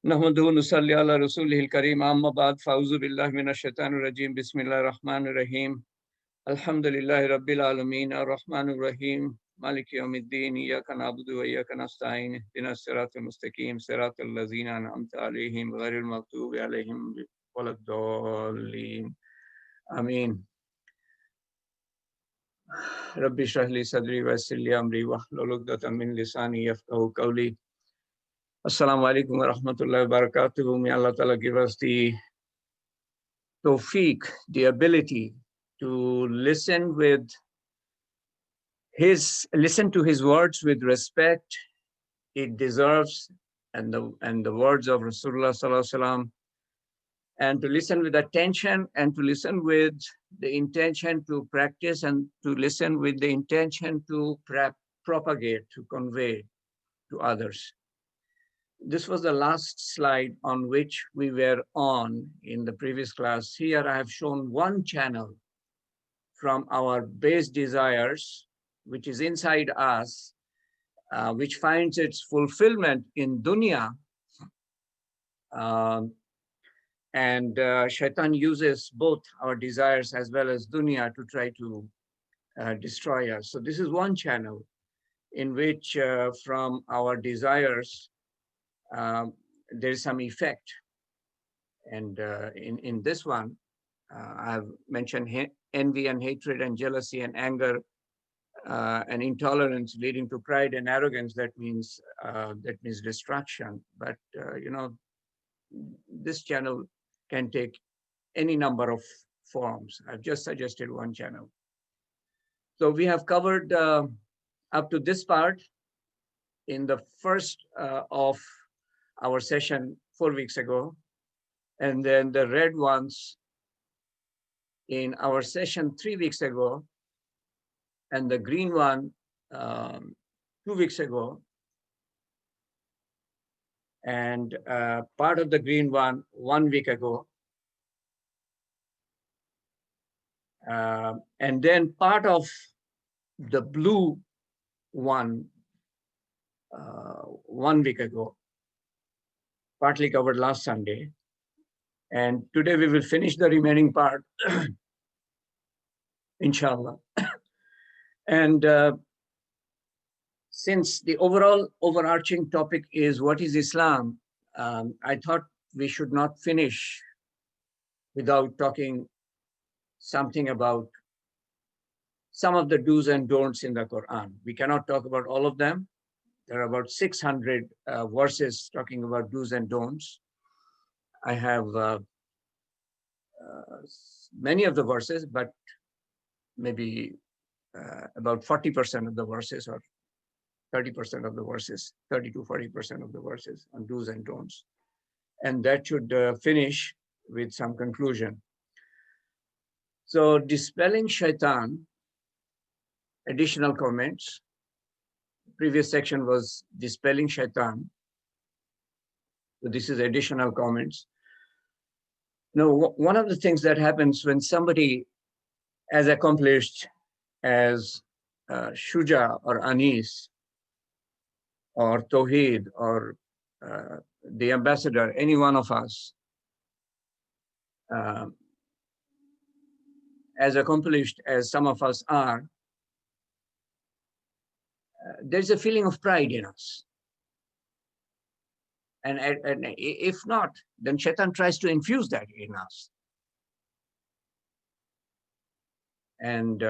नहमदुहु नुसल्ली अला रसूलिहिल करीम अम्मा बाद फ़ाऊज़ु बिल्लाहि मिनश शैतानिर रजीम बिस्मिल्लाहिर रहमानिर रहीम अल्हम्दुलिल्लाहि रब्बिल आलमीन अर्रहमानिर रहीम मालिकि यौमिद्दीन इय्याका नअबुदु व इय्याका नस्तईन इहदिनस सिरातल मुस्तकीम सिरातल लज़ीना अनअमता अलैहिम गैरिल मग़दूबि अलैहिम वलद्दॉल्लीन आमीन। रब्बि इश्रह ली सदरी व यस्सिर ली अमरी वहलुल उक़दतम मिन लिसानी यफ़क़हू क़ौली। Assalamu alaikum wa rahmatullahi wa barakatuh. May Allah Ta'ala give us the tawfiq, the ability to listen to his words with respect it deserves, and the words of Rasulullah Sallallahu Alaihi Wasallam, and to listen with attention, and to listen with the intention to practice, and to listen with the intention to propagate, to convey to others. This was the last slide on which we were on in the previous class. Here I have shown one channel from our base desires, which is inside us, which finds its fulfillment in dunya. And Shaitan uses both our desires as well as dunya to try to destroy us. So this is one channel in which from our desires, there is some effect. And in this one, I've mentioned envy and hatred and jealousy and anger and intolerance leading to pride and arrogance. That means destruction. But this channel can take any number of forms. I've just suggested one channel. So we have covered up to this part in the first of our session 4 weeks ago, and then the red ones in our session 3 weeks ago, and the green one 2 weeks ago, and part of the green one 1 week ago, and then part of the blue one 1 week ago, partly covered last Sunday. And today we will finish the remaining part, inshallah. And since the overarching topic is what is Islam, I thought we should not finish without talking something about some of the do's and don'ts in the Quran. We cannot talk about all of them. There are about 600 verses talking about do's and don'ts. I have many of the verses, but maybe about 40% of the verses, or 30% of the verses, 30 to 40% of the verses on do's and don'ts. And that should finish with some conclusion. So dispelling shaitan, additional comments. Previous section was dispelling shaitan. So this is additional comments. Now, one of the things that happens when somebody as accomplished as Shuja or Anis or Tawheed or the ambassador, any one of us, as accomplished as some of us are, there's a feeling of pride in us. And if not, then Shaitan tries to infuse that in us. And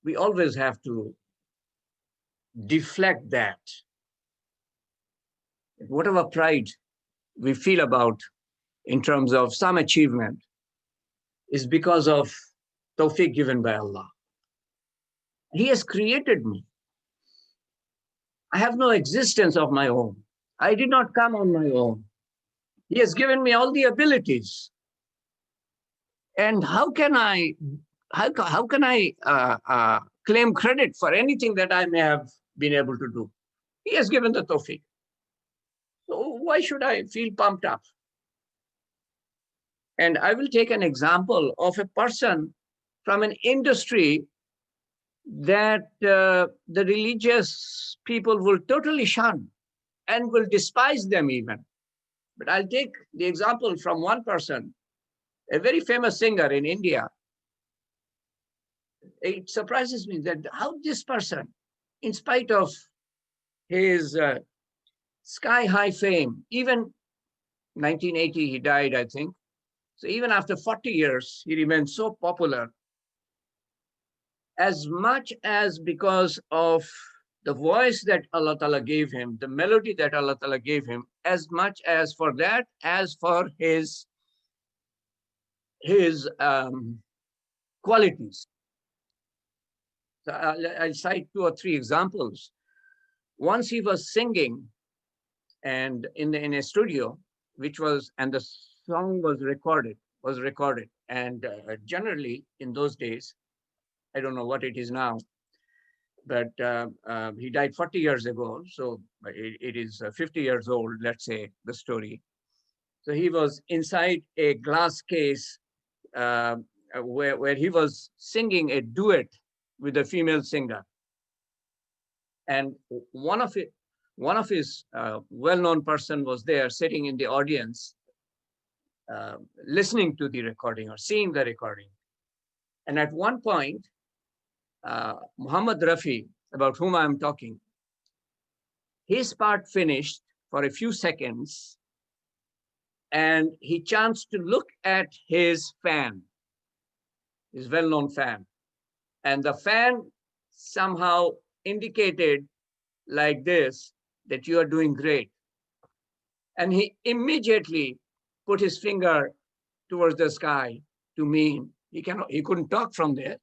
we always have to deflect that. Whatever pride we feel about in terms of some achievement is because of tawfiq given by Allah. He has created me. I have no existence of my own. I did not come on my own. He has given me all the abilities. And how can I claim credit for anything that I may have been able to do? He has given the tawfiq. So why should I feel pumped up? And I will take an example of a person from an industry that the religious people will totally shun. and will despise them even. But I'll take the example from one person, a very famous singer in India. It surprises me that how this person, in spite of his sky-high fame, even 1980 he died, I think. So even after 40 years, he remains so popular, as much as because of the voice that Allah Ta'ala gave him, the melody that Allah Ta'ala gave him, as much as for that, as for his qualities. So I'll cite 2 or 3 examples. Once he was singing and in a studio, and the song was recorded, and generally in those days, I don't know what it is now, but he died 40 years ago, so it is 50 years old, let's say, the story. So he was inside a glass case where he was singing a duet with a female singer. And one of his well-known person was there sitting in the audience, listening to the recording or seeing the recording. And at one point, Muhammad Rafi, about whom I'm talking, his part finished for a few seconds, and he chanced to look at his fan, his well-known fan. And the fan somehow indicated like this, that you are doing great. And he immediately put his finger towards the sky to mean, he couldn't talk from there,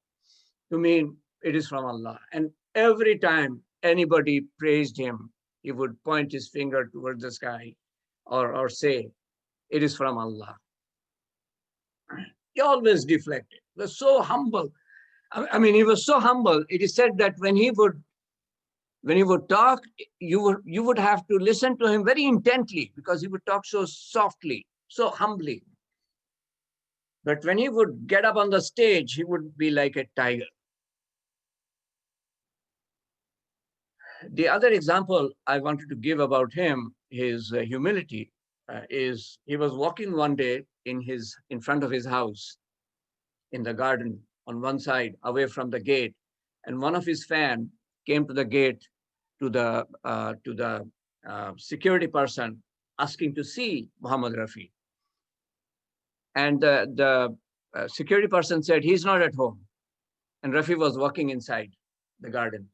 to mean it is from Allah. And every time anybody praised him, he would point his finger towards the sky or say, it is from Allah. He always deflected. He was so humble. I mean, he was so humble. It is said that when he would talk, you would have to listen to him very intently, because he would talk so softly, so humbly. But when he would get up on the stage, he would be like a tiger. The other example I wanted to give about him, his humility, is he was walking one day in front of his house in the garden on one side, away from the gate, and one of his fan came to the gate to the security person asking to see Muhammad Rafi. And the security person said, he's not at home. And Rafi was walking inside the garden.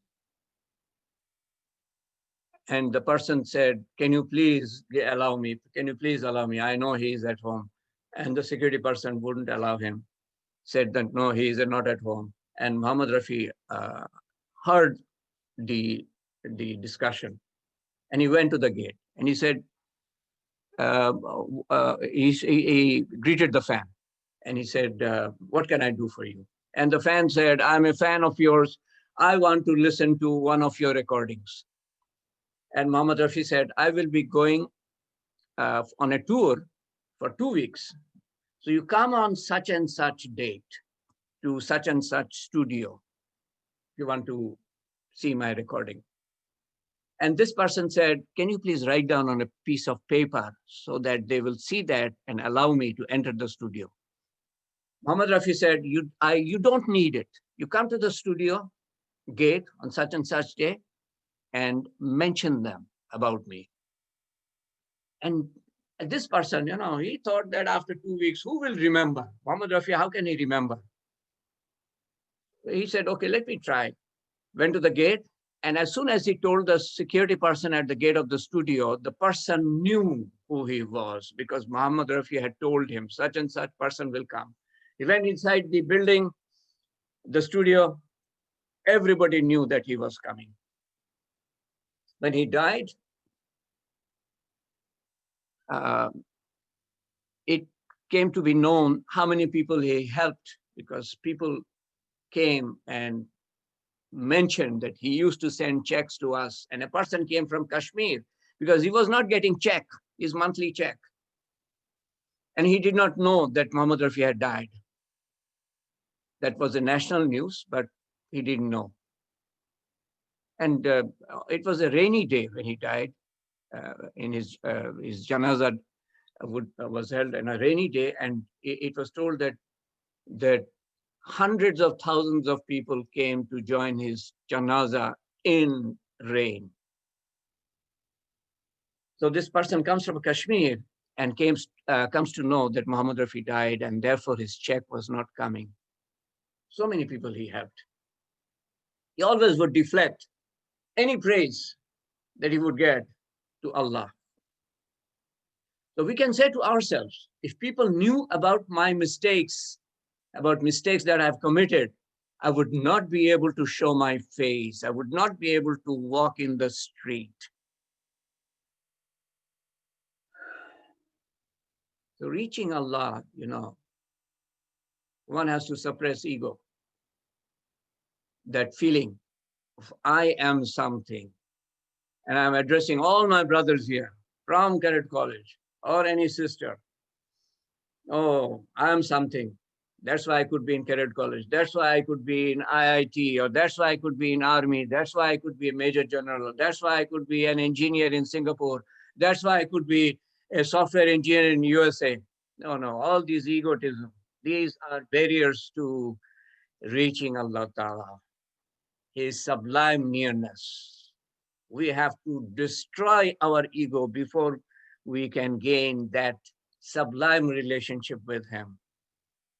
And the person said, can you please allow me? Can you please allow me? I know he is at home. And the security person wouldn't allow him, said that, no, he is not at home. And Muhammad Rafi heard the discussion, and he went to the gate, and he said, he greeted the fan, and he said, what can I do for you? And the fan said, I'm a fan of yours. I want to listen to one of your recordings. And Muhammad Rafi said, I will be going on a tour for 2 weeks. So you come on such and such date to such and such studio. You want to see my recording. And this person said, can you please write down on a piece of paper so that they will see that and allow me to enter the studio? Muhammad Rafi said, you don't need it. You come to the studio gate on such and such day and mention them about me. And this person, he thought that after 2 weeks, who will remember? Muhammad Rafi, how can he remember? He said, okay, let me try. Went to the gate. And as soon as he told the security person at the gate of the studio, the person knew who he was, because Muhammad Rafi had told him such and such person will come. He went inside the building, the studio. Everybody knew that he was coming. When he died, it came to be known how many people he helped, because people came and mentioned that he used to send checks to us. And a person came from Kashmir because he was not getting check, his monthly check. And he did not know that Muhammad Rafi had died. That was the national news, but he didn't know. And it was a rainy day when he died. in his janazah was held on a rainy day, and it was told that hundreds of thousands of people came to join his janazah in rain. So this person comes from Kashmir and comes to know that Muhammad Rafi died, and therefore his check was not coming. So many people he helped. He always would deflect any praise that he would get to Allah. So we can say to ourselves, if people knew about my mistakes, about mistakes that I've committed, I would not be able to show my face. I would not be able to walk in the street. So reaching Allah, one has to suppress ego. That feeling of I am something. And I'm addressing all my brothers here from Cadet College or any sister. Oh, I'm something. That's why I could be in Cadet College. That's why I could be in IIT, or that's why I could be in Army. That's why I could be a Major General. That's why I could be an engineer in Singapore. That's why I could be a software engineer in USA. No, all these egotism, these are barriers to reaching Allah Ta'ala, His sublime nearness. We have to destroy our ego before we can gain that sublime relationship with Him.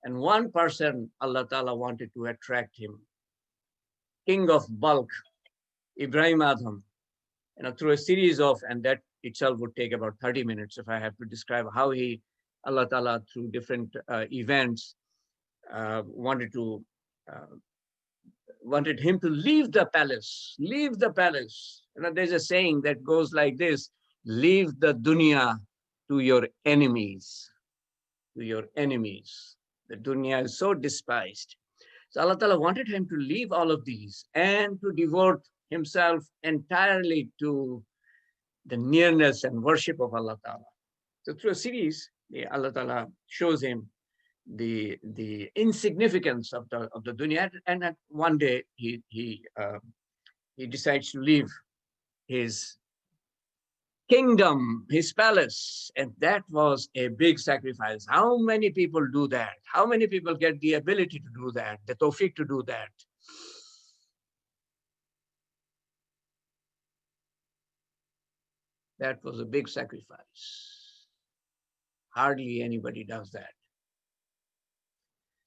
And one person, Allah Ta'ala wanted to attract him, king of bulk, Ibrahim Adham, through a series of, and that itself would take about 30 minutes if I have to describe how Allah Ta'ala, through different events, wanted him to leave the palace, leave the palace. There's a saying that goes like this: leave the dunya to your enemies, to your enemies. The dunya is so despised. So Allah Ta'ala wanted him to leave all of these and to devote himself entirely to the nearness and worship of Allah Ta'ala. So through a series, Allah Ta'ala shows him the insignificance of the dunya, and at one day he decides to leave his kingdom, his palace, and that was a big sacrifice. How many people do that? How many people get the ability to do that, the tawfiq to do that? That was a big sacrifice. Hardly anybody does that.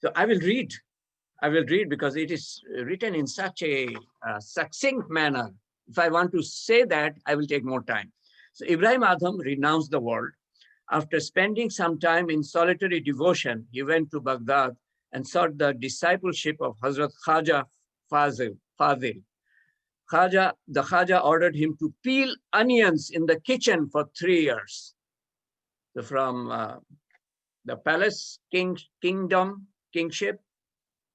So I will read because it is written in such a succinct manner. If I want to say that, I will take more time. So Ibrahim Adham renounced the world. After spending some time in solitary devotion, he went to Baghdad and sought the discipleship of Hazrat Khaja Fazil. The Khaja ordered him to peel onions in the kitchen for 3 years. So from the palace, kingship,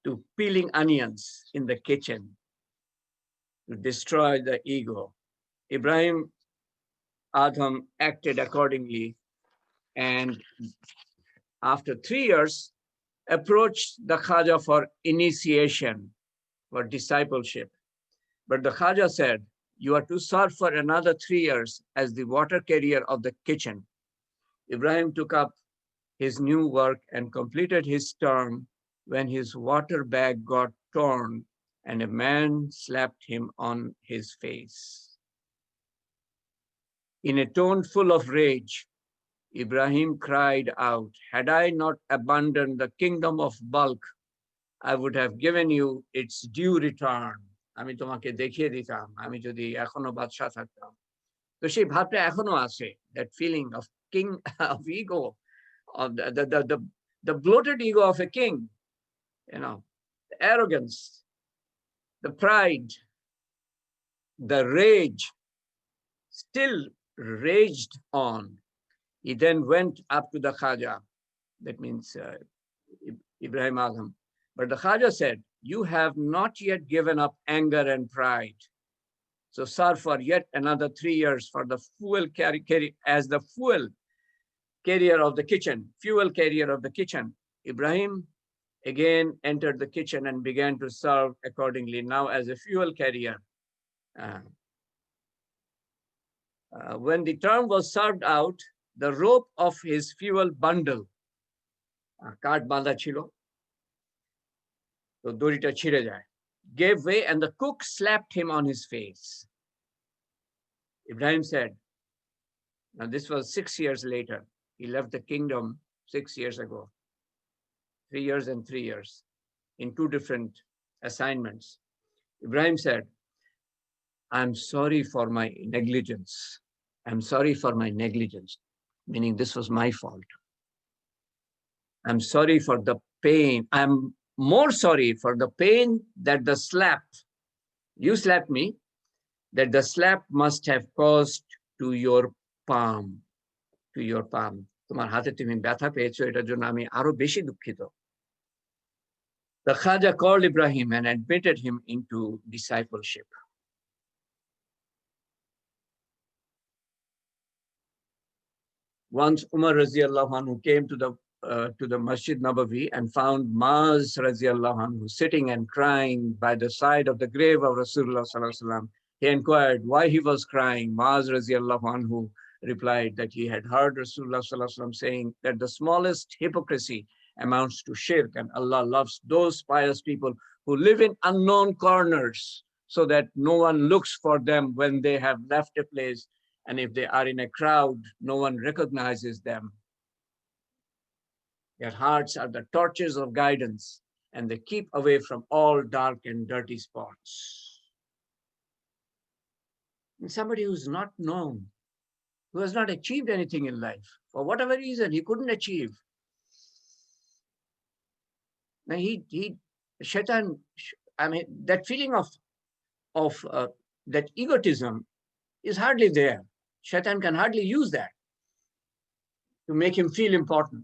to peeling onions in the kitchen to destroy the ego. Ibrahim Adham acted accordingly, and after 3 years, approached the Khaja for initiation, for discipleship. But the Khaja said, you are to serve for another 3 years as the water carrier of the kitchen. Ibrahim took up his new work and completed his term when his water bag got torn and a man slapped him on his face. In a tone full of rage, Ibrahim cried out, had I not abandoned the kingdom of bulk, I would have given you its due return. আমি তোমাকে দেখিয়ে দিতাম, আমি যদি এখনো বাদশা থাকতাম। তো সেই ভাবটা এখনো আছে, that feeling of king, of ego, of the bloated ego of a king, the arrogance, the pride, the rage still raged on. He then went up to the Khaja, that means Ibrahim Adham. But the Khaja said, you have not yet given up anger and pride. So serve for yet another 3 years for the fuel as the fuel carrier of the kitchen. Ibrahim again entered the kitchen and began to serve accordingly, now as a fuel carrier. When the term was served out, the rope of his fuel bundle, cart banda chilo, to dorita chire jay, gave way and the cook slapped him on his face. Ibrahim said, now this was 6 years later. He left the kingdom 6 years ago, 3 years and 3 years, in two different assignments. Ibrahim said, I'm sorry for my negligence. I'm sorry for my negligence, meaning this was my fault. I'm sorry for the pain. I'm more sorry for the pain that the slap, you slapped me, that the slap must have caused to your palm, to your palm. তোমার হাতে তুমি ব্যথা পেয়েছো, এটার জন্য আমি আরো বেশি দুঃখিত. The Khaja called Ibrahim and admitted him into discipleship. Once Umar Raziallahu anhu came to the Masjid Nabawi and found Maaz Raziallahu anhu sitting and crying by the side of the grave of Rasulullah sallallahu alaihi wasallam. He inquired why he was crying. Maaz Raziallahu anhu replied that he had heard Rasulullah sallallahu alaihi wasallam saying that the smallest hypocrisy amounts to shirk, and Allah loves those pious people who live in unknown corners so that no one looks for them when they have left a place, and if they are in a crowd, no one recognizes them. Their hearts are the torches of guidance, and they keep away from all dark and dirty spots. And somebody who's not known, who has not achieved anything in life, for whatever reason he couldn't achieve. Now Shaitan, I mean, that feeling of that egotism is hardly there. Shaitan can hardly use that to make him feel important.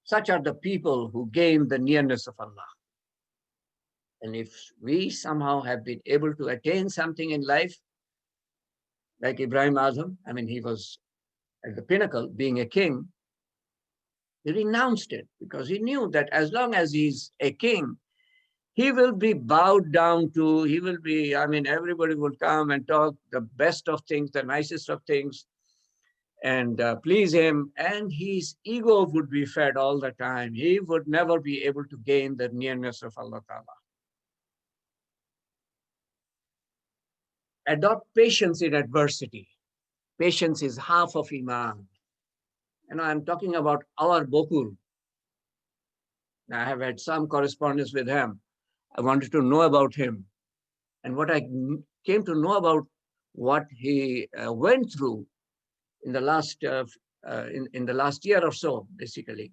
Such are the people who gain the nearness of Allah. And if we somehow have been able to attain something in life, like Ibrahim Azam, I mean, he was at the pinnacle, being a king, he renounced it because he knew that as long as he's a king, he will be bowed down to, he will be, I mean, everybody will come and talk the best of things, the nicest of things, and please him, and his ego would be fed all the time. He would never be able to gain the nearness of Allah Ta'ala. Adopt patience in adversity. Patience is half of Iman. You know, I'm talking about our Bokul. I have had some correspondence with him. I wanted to know about him. And what I came to know about what he went through in the last year or so, basically,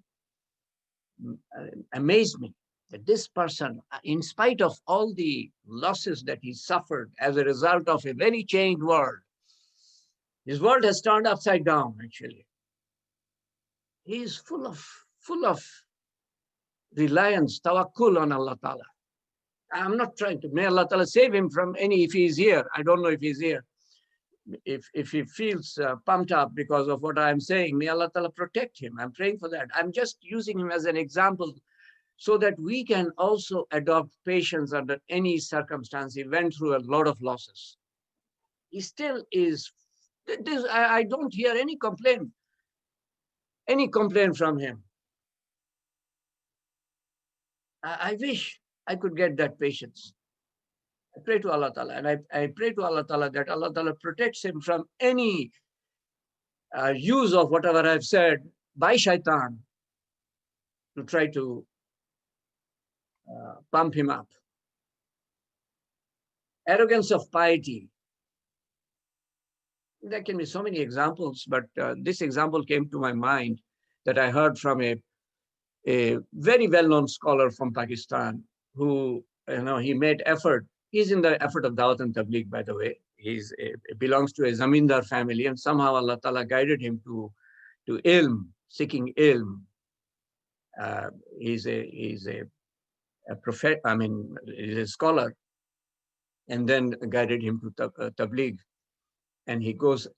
amazed me that this person, in spite of all the losses that he suffered as a result of a very changed world, his world has turned upside down, actually. He is full of reliance, tawakkul on Allah Ta'ala. I'm not trying to, may Allah Ta'ala save him from any, if he's here. I don't know if he's here. If he feels pumped up because of what I'm saying, may Allah Ta'ala protect him. I'm praying for that. I'm just using him as an example so that we can also adopt patience under any circumstance. He went through a lot of losses. He still is, I don't hear any complaint from him. I wish I could get that patience. I pray to Allah Ta'ala, and I pray to Allah Ta'ala that Allah Ta'ala protects him from any use of whatever I've said by Shaitan to try to pump him up. Arrogance of piety. There can be so many examples, but this example came to my mind that I heard from a very well-known scholar from Pakistan who, you know, he made effort. He's in the effort of Dawat and Tabligh, by the way. He belongs to a Zamindar family, and somehow Allah Ta'ala guided him to ilm, seeking ilm. He's a prophet, I mean, he's a scholar, and then guided him to Tabligh. And he goes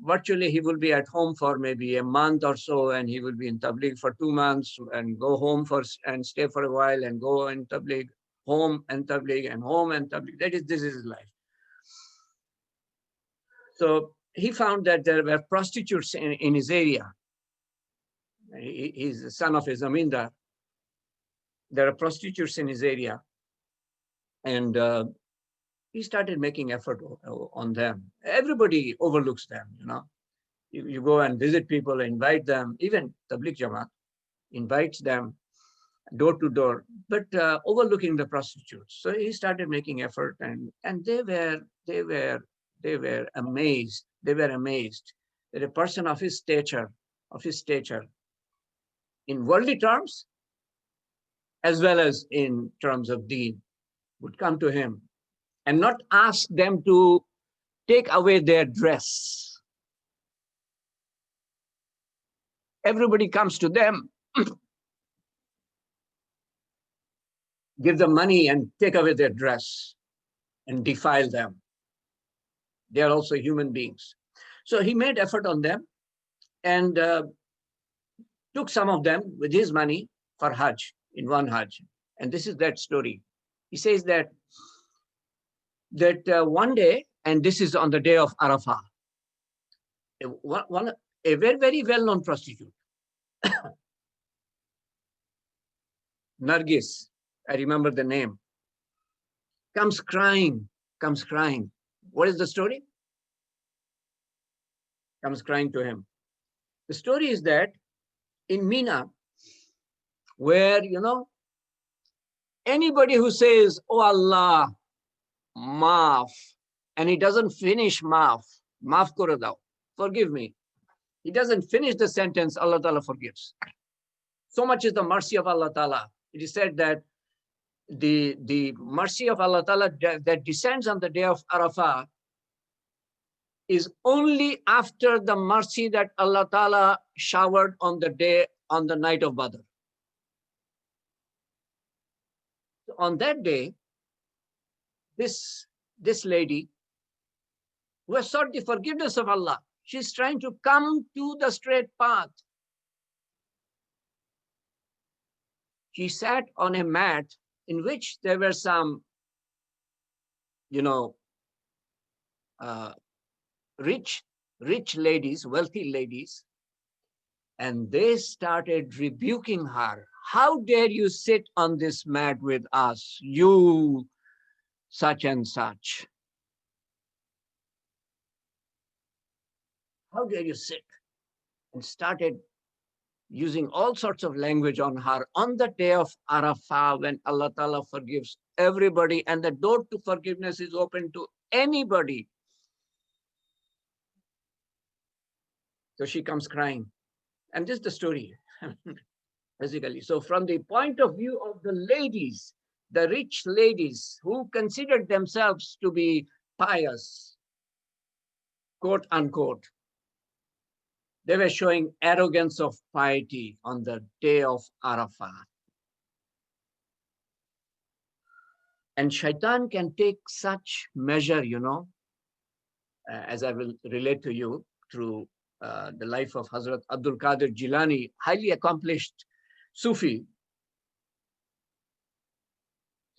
virtually he will be at home for maybe a month or so, and he will be in Tabligh for 2 months and go home and stay for a while and go in Tabligh, home and Tabligh and home and Tabligh. This is his life. So he found that there were prostitutes in his area. He's the son of a zamindar. There are prostitutes in his area. And he started making effort on them. Everybody overlooks them, you know. You go and visit people, invite them, even Tabligh Jamaat invites them door to door, but overlooking the prostitutes. So he started making effort, and they were amazed. They were amazed that a person of his stature, in worldly terms, as well as in terms of deen, would come to him and not ask them to take away their dress. Everybody comes to them, give them money and take away their dress and defile them. They are also human beings. So he made effort on them and took some of them with his money for Hajj, in one Hajj. And this is that story. He says that one day, and this is on the day of Arafah, a very, very well-known prostitute, Nargis, I remember the name, comes crying. What is the story? Comes crying to him. The story is that in Mina, where, you know, anybody who says, "Oh Allah, maaf," and he doesn't finish maaf karo dao, forgive me. He doesn't finish the sentence, Allah Ta'ala forgives. So much is the mercy of Allah Ta'ala. It is said that the mercy of Allah Ta'ala that descends on the day of Arafah is only after the mercy that Allah Ta'ala showered on the night of Badr. So on that day, this lady who has sought the forgiveness of Allah, she's trying to come to the straight path. She sat on a mat in which there were some, you know, rich ladies, wealthy ladies, and they started rebuking her. How dare you sit on this mat with us, you such and such? How dare you sit? And started using all sorts of language on her on the day of Arafah, when Allah Ta'ala forgives everybody and the door to forgiveness is open to anybody. So she comes crying. And this is the story, basically. So from the point of view of the ladies, the rich ladies who considered themselves to be pious, quote unquote, they were showing arrogance of piety on the day of Arafah. And shaitan can take such measure, you know, as I will relate to you through the life of Hazrat Abdul Qadir Jilani, highly accomplished Sufi.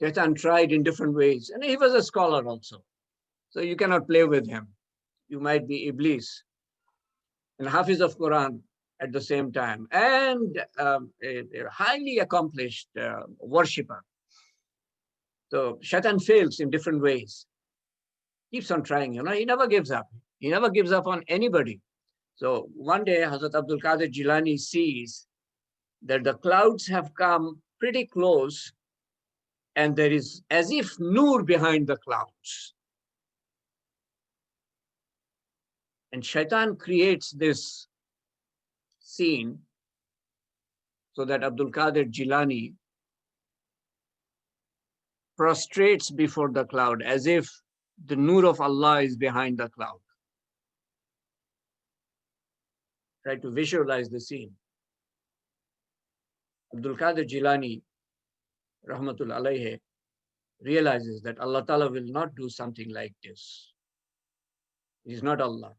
Shaitan tried in different ways, and he was a scholar also. So you cannot play with him. You might be Iblis, and Hafiz of Quran at the same time, and a highly accomplished worshipper. So Shaitan fails in different ways. Keeps on trying, you know, he never gives up. He never gives up on anybody. So one day, Hazrat Abdul Qadir Jilani sees that the clouds have come pretty close, and there is as if Noor behind the clouds. And Shaitan creates this scene so that Abdul Qadir Jilani prostrates before the cloud as if the Noor of Allah is behind the cloud. Try to visualize the scene. Abdul Qadir Jilani, Rahmatul Alayhi, realizes that Allah Ta'ala will not do something like this. It is not Allah.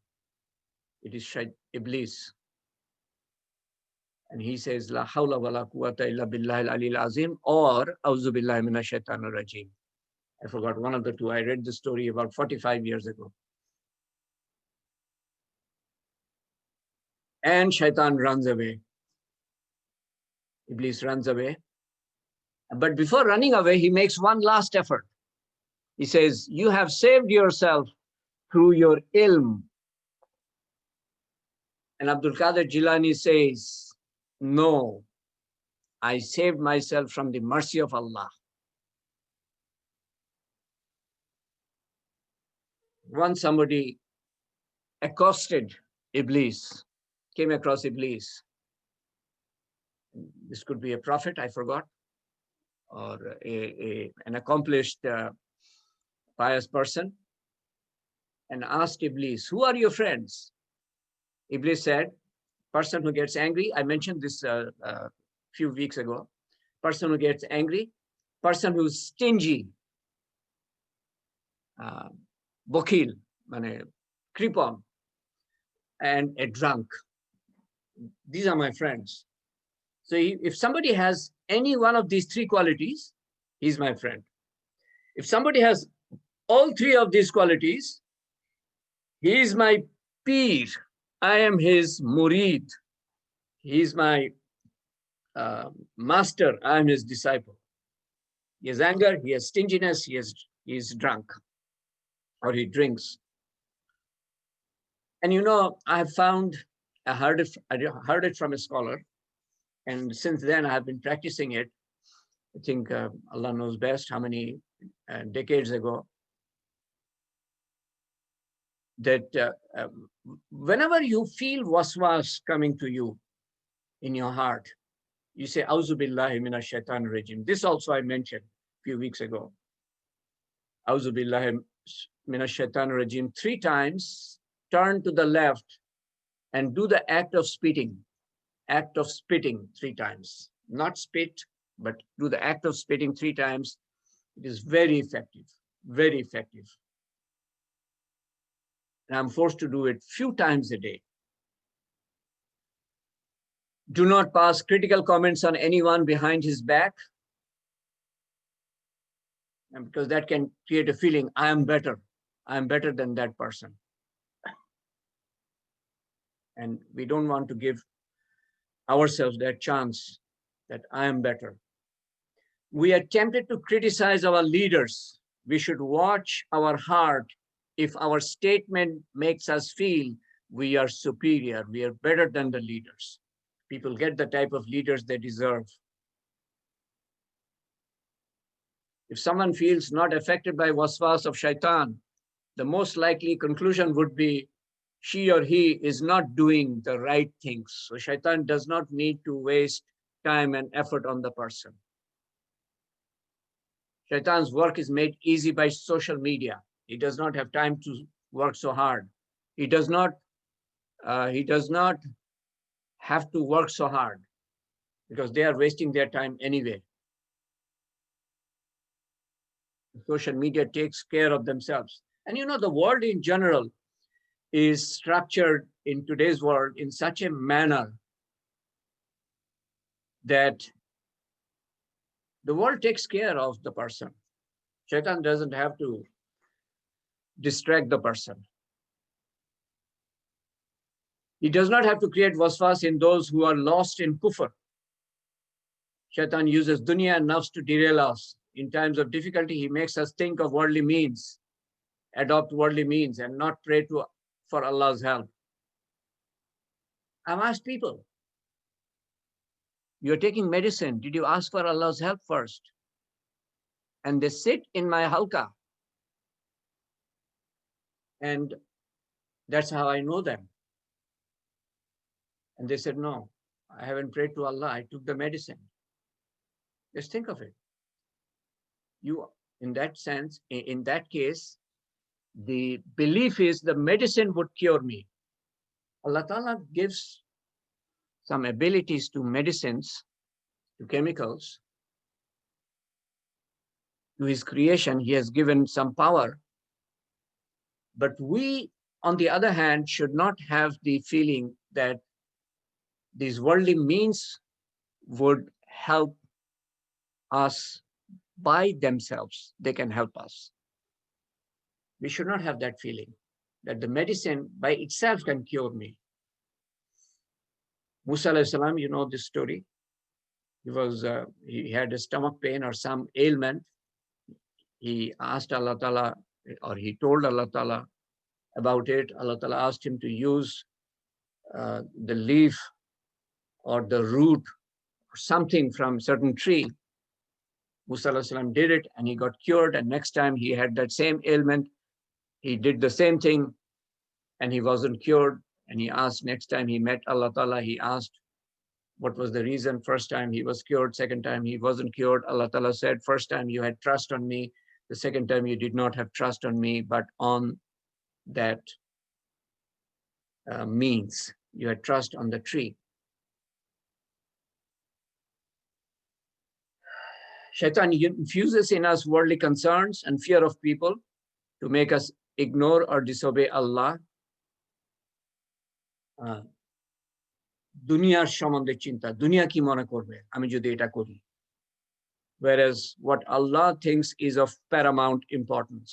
It is Iblis. And he says, La hawla wa la quwwata illa billahi al-ali al-azim, or Auzu billahi minash shaitanir rajim. I forgot one of the two. I read the story about 45 years ago. And Shaitan runs away. Iblis runs away. But before running away, he makes one last effort. He says, you have saved yourself through your ilm. And Abdul Qadir Jilani says, no, I saved myself from the mercy of Allah. Once somebody accosted Iblis, came across Iblis. This could be a prophet, I forgot, or an accomplished pious person, and asked Iblis, who are your friends? Iblis said, person who gets angry. I mentioned this a few weeks ago. Person who gets angry, person who's stingy, bokhil, creep on, and a drunk. These are my friends. So if somebody has any one of these three qualities, he's my friend. If somebody has all three of these qualities, he is my peer. I am his murid. He is my master. I am his disciple. He has anger, he has stinginess, he is drunk, or he drinks. And I have found, I heard it from a scholar, and since then I have been practicing it. I think Allah knows best how many decades ago, that whenever you feel waswas coming to you in your heart, you say, Auzu billahi minash shaitan rajim. This also I mentioned a few weeks ago. Auzu billahi minash shaitan rajim 3 times, turn to the left and do the act of spitting. Act of spitting 3 times. Not spit, but do the act of spitting 3 times. It is very effective, very effective. And I'm forced to do it few times a day. Do not pass critical comments on anyone behind his back, and because that can create a feeling, I am better than that person. And we don't want to give ourselves that chance that I am better. We are tempted to criticize our leaders. We should watch our heart if our statement makes us feel we are superior, we are better than the leaders. People get the type of leaders they deserve. If someone feels not affected by waswas of shaitan, the most likely conclusion would be she or he is not doing the right things. So shaitan does not need to waste time and effort on the person. Shaitan's work is made easy by social media. He does not have time to work so hard. He does not have to work so hard because they are wasting their time anyway. Social media takes care of themselves. And the world in general is structured in today's world in such a manner that the world takes care of the person. Shaitan doesn't have to distract the person. He does not have to create waswas in those who are lost in kufr. Shaitan uses dunya and nafs to derail us. In times of difficulty, he makes us think of worldly means, adopt worldly means, and not pray for Allah's help. I've asked people, you're taking medicine. Did you ask for Allah's help first? And they sit in my halqa. And that's how I know them. And they said, no, I haven't prayed to Allah. I took the medicine. Just think of it. In that sense, in that case, the belief is the medicine would cure me. Allah Ta'ala gives some abilities to medicines, to chemicals. To his creation, he has given some power. But we, on the other hand, should not have the feeling that these worldly means would help us by themselves. They can help us. We should not have that feeling that the medicine by itself can cure me. Musa alayhi salam, you know this story. He had a stomach pain or some ailment. He asked Allah Ta'ala, or he told Allah Ta'ala about it. Allah Ta'ala asked him to use the leaf or the root or something from certain tree. Musa alayhi salam did it and he got cured. And next time he had that same ailment, he did the same thing and he wasn't cured. And he asked, next time he met Allah Ta'ala, he asked, what was the reason? First time he was cured, second time he wasn't cured. Allah Ta'ala said, first time you had trust on me, the second time you did not have trust on me, but on that means. You had trust on the tree. Shaitan infuses in us worldly concerns and fear of people to make us ignore or disobey Allah. দুনিয়ার সম্বন্ধে চিন্তা, দুনিয়া কি মনে করবে আমি যদি এটা করি? Whereas what Allah thinks is of paramount importance.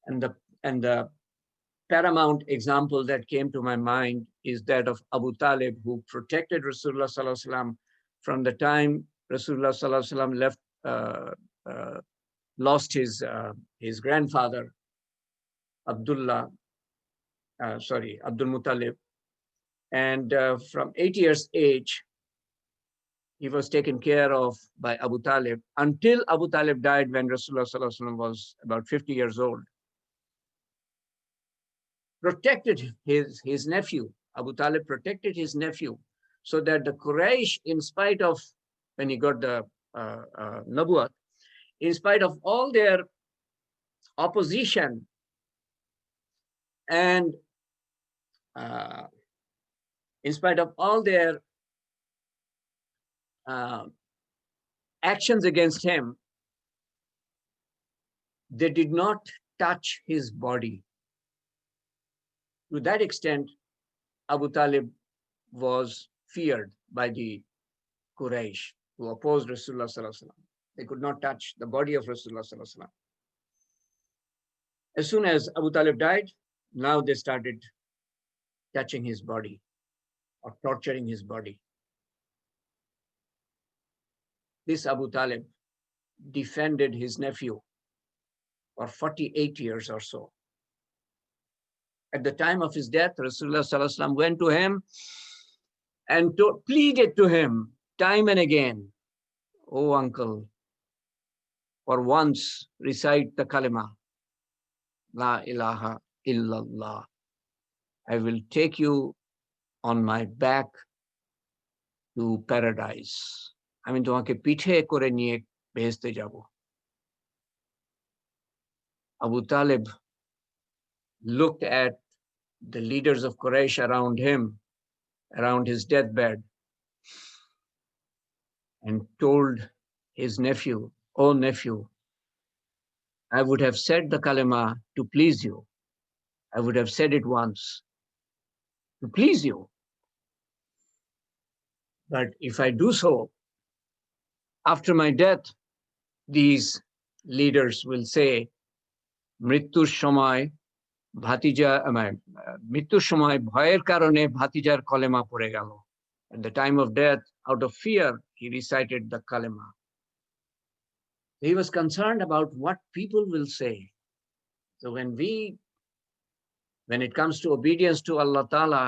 And the paramount example that came to my mind is that of Abu Talib, who protected Rasulullah Sallallahu Alaihi Wasallam from the time Rasulullah Sallallahu Alaihi Wasallam lost his grandfather, Abdul Muttalib. And from 8 years age, he was taken care of by Abu Talib until Abu Talib died when Rasulullah Sallallahu Alaihi Wasallam was about 50 years old. Protected his nephew. Abu Talib protected his nephew so that the Quraysh, in spite of, when he got the Nabuwat, in spite of all their opposition and in spite of all their actions against him, they did not touch his body. To that extent, Abu Talib was feared by the Quraysh who opposed Rasulullah Sallallahu Alaihi Wasallam. They could not touch the body of Rasulullah Sallallahu Alaihi Wasallam. As soon as Abu Talib died, now they started touching his body or torturing his body. This Abu Talib defended his nephew for 48 years or so. At the time of his death, Rasulullah Sallallahu Alaihi Wasallam went to him and pleaded to him time and again, "Oh uncle, for once recite the kalima, La ilaha illallah. I will take you on my back to paradise. আমি তোমাকে পিঠে করে নিয়ে বেহেশতে যাব." Abu Talib looked at the leaders of Quraysh around him, around his deathbed, and told his nephew, "Oh nephew, I would have said the kalima to please you. I would have said it once to please you. But if I do so, after my death, these leaders will say, মৃত্যুর সময় ভয়ের কারণে ভাতিজার কলেমা পড়ে গেল." At the time of death, out of fear, he recited the kalima. He was concerned about what people will say. So when it comes to obedience to Allah Ta'ala,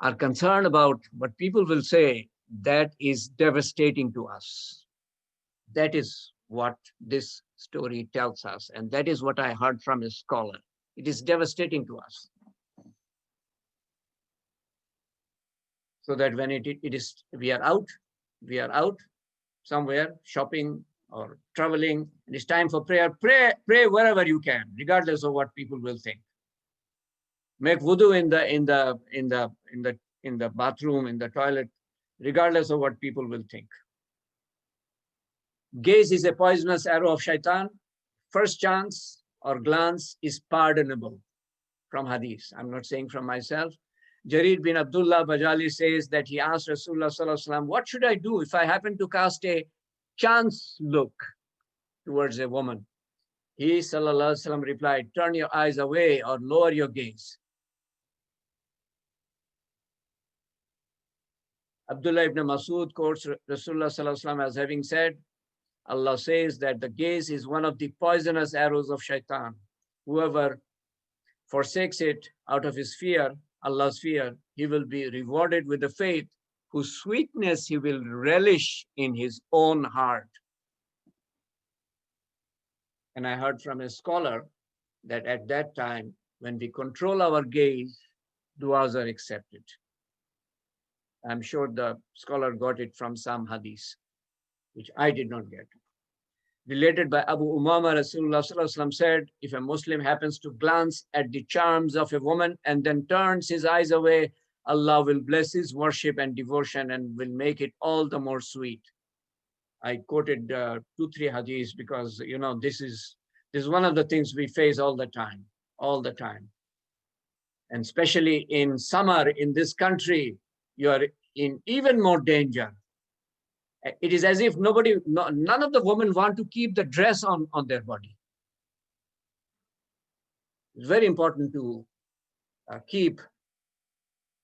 are concerned about what people will say, that is devastating to us. That is what this story tells us. And that is what I heard from a scholar. It is devastating to us. So that when we are out somewhere shopping or traveling, and it's time for prayer, pray wherever you can, regardless of what people will think. Make wudu in the bathroom, in the toilet, regardless of what people will think. Gaze is a poisonous arrow of shaitan. First chance or glance is pardonable, from hadith. I'm not saying from myself. Jarir bin Abdullah Bajali says that he asked Rasulullah Sallallahu Alaihi Wasallam, "What should I do if I happen to cast a chance look towards a woman?" He Sallallahu Alaihi Wasallam replied, "Turn your eyes away or lower your gaze." Abdullah ibn Masud quotes Rasulullah sallallahu alaihi wasallam as having said, Allah says that the gaze is one of the poisonous arrows of shaitan. Whoever forsakes it out of his fear, Allah's fear, he will be rewarded with the faith whose sweetness he will relish in his own heart. And I heard from a scholar that at that time, when we control our gaze, du'as are accepted. I'm sure the scholar got it from some hadith, which I did not get. Related by Abu Umama, Rasulullah sallallahu alaihi wasallam said, if a Muslim happens to glance at the charms of a woman and then turns his eyes away, Allah will bless his worship and devotion and will make it all the more sweet. I quoted 2-3 hadiths because, you know, this is one of the things we face all the time. And especially in summer in this country, you are in even more danger. It is as if none of the women want to keep the dress on their body. It's very important to keep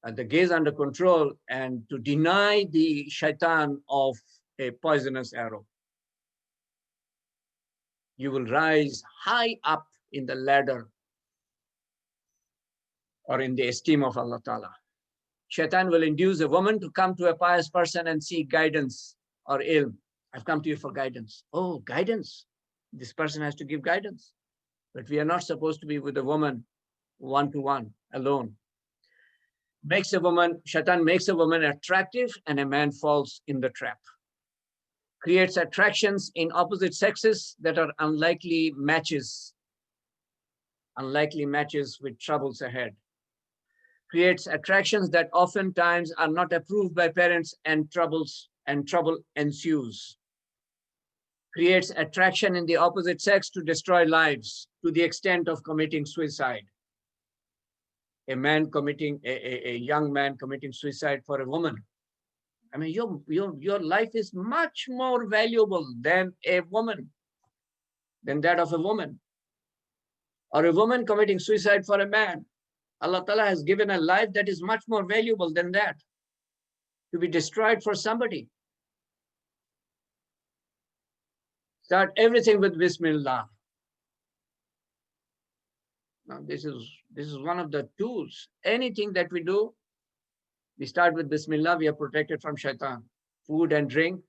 the gaze under control and to deny the shaitan of a poisonous arrow. You will rise high up in the ladder or in the esteem of Allah Ta'ala. Shaitan will induce a woman to come to a pious person and seek guidance or ilm. I've come to you for guidance. Oh, guidance. This person has to give guidance. But we are not supposed to be with a woman one-to-one, alone. Shaitan makes a woman attractive and a man falls in the trap. Creates attractions in opposite sexes that are unlikely matches with troubles ahead. Creates attractions that oftentimes are not approved by parents and trouble ensues. Creates attraction in the opposite sex to destroy lives to the extent of committing suicide. A young man committing suicide for a woman. I mean, your life is much more valuable than that of a woman. Or a woman committing suicide for a man. Allah Ta'ala has given a life that is much more valuable than that, to be destroyed for somebody. Start everything with Bismillah. Now, this is one of the tools. Anything that we do, we start with Bismillah, we are protected from shaitan. Food and drink,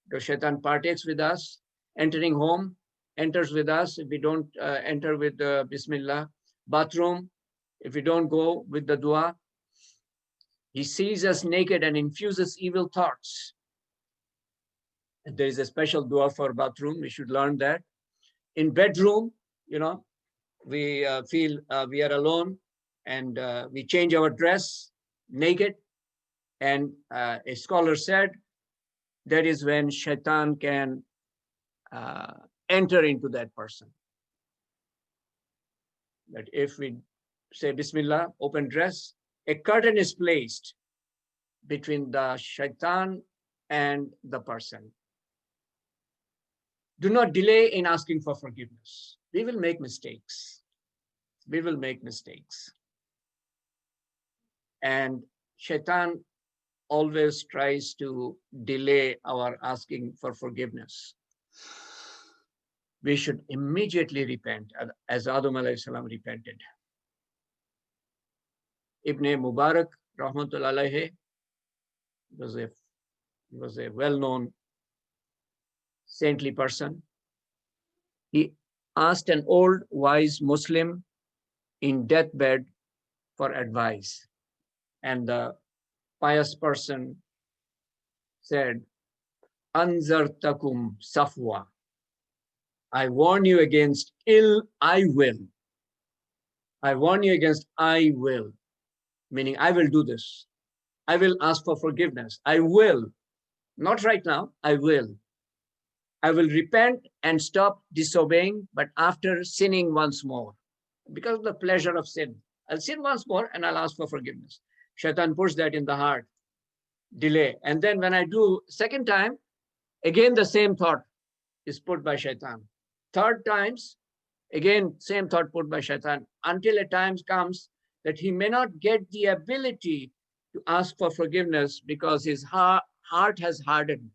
the shaitan partakes with us. Entering home, enters with us if we don't enter with Bismillah. Bathroom, if we don't go with the dua. He sees us naked and infuses evil thoughts. And there is a special dua for bathroom. We should learn that. In bedroom, you know, we feel we are alone and we change our dress naked. And a scholar said that is when shaitan can enter into that person. That if we say Bismillah, open dress, a curtain is placed between the shaitan and the person. Do not delay in asking for forgiveness. We will make mistakes. And shaitan always tries to delay our asking for forgiveness. We should immediately repent as Adam alayhi salam repented. Ibn Mubarak, rahmatullah alayhi, was a well-known saintly person. He asked an old wise Muslim in deathbed for advice. And the pious person said, Anzartakum safwa. I warn you against ill I will. I warn you against I will. Meaning I will do this. I will ask for forgiveness. I will. Not right now, I will. I will repent and stop disobeying, but after sinning once more. Because of the pleasure of sin. I'll sin once more and I'll ask for forgiveness. Shaitan puts that in the heart. Delay. And then when I do second time, again the same thought is put by shaitan. Third times, again, same thought put by shaitan, until a time comes that he may not get the ability to ask for forgiveness because his heart has hardened.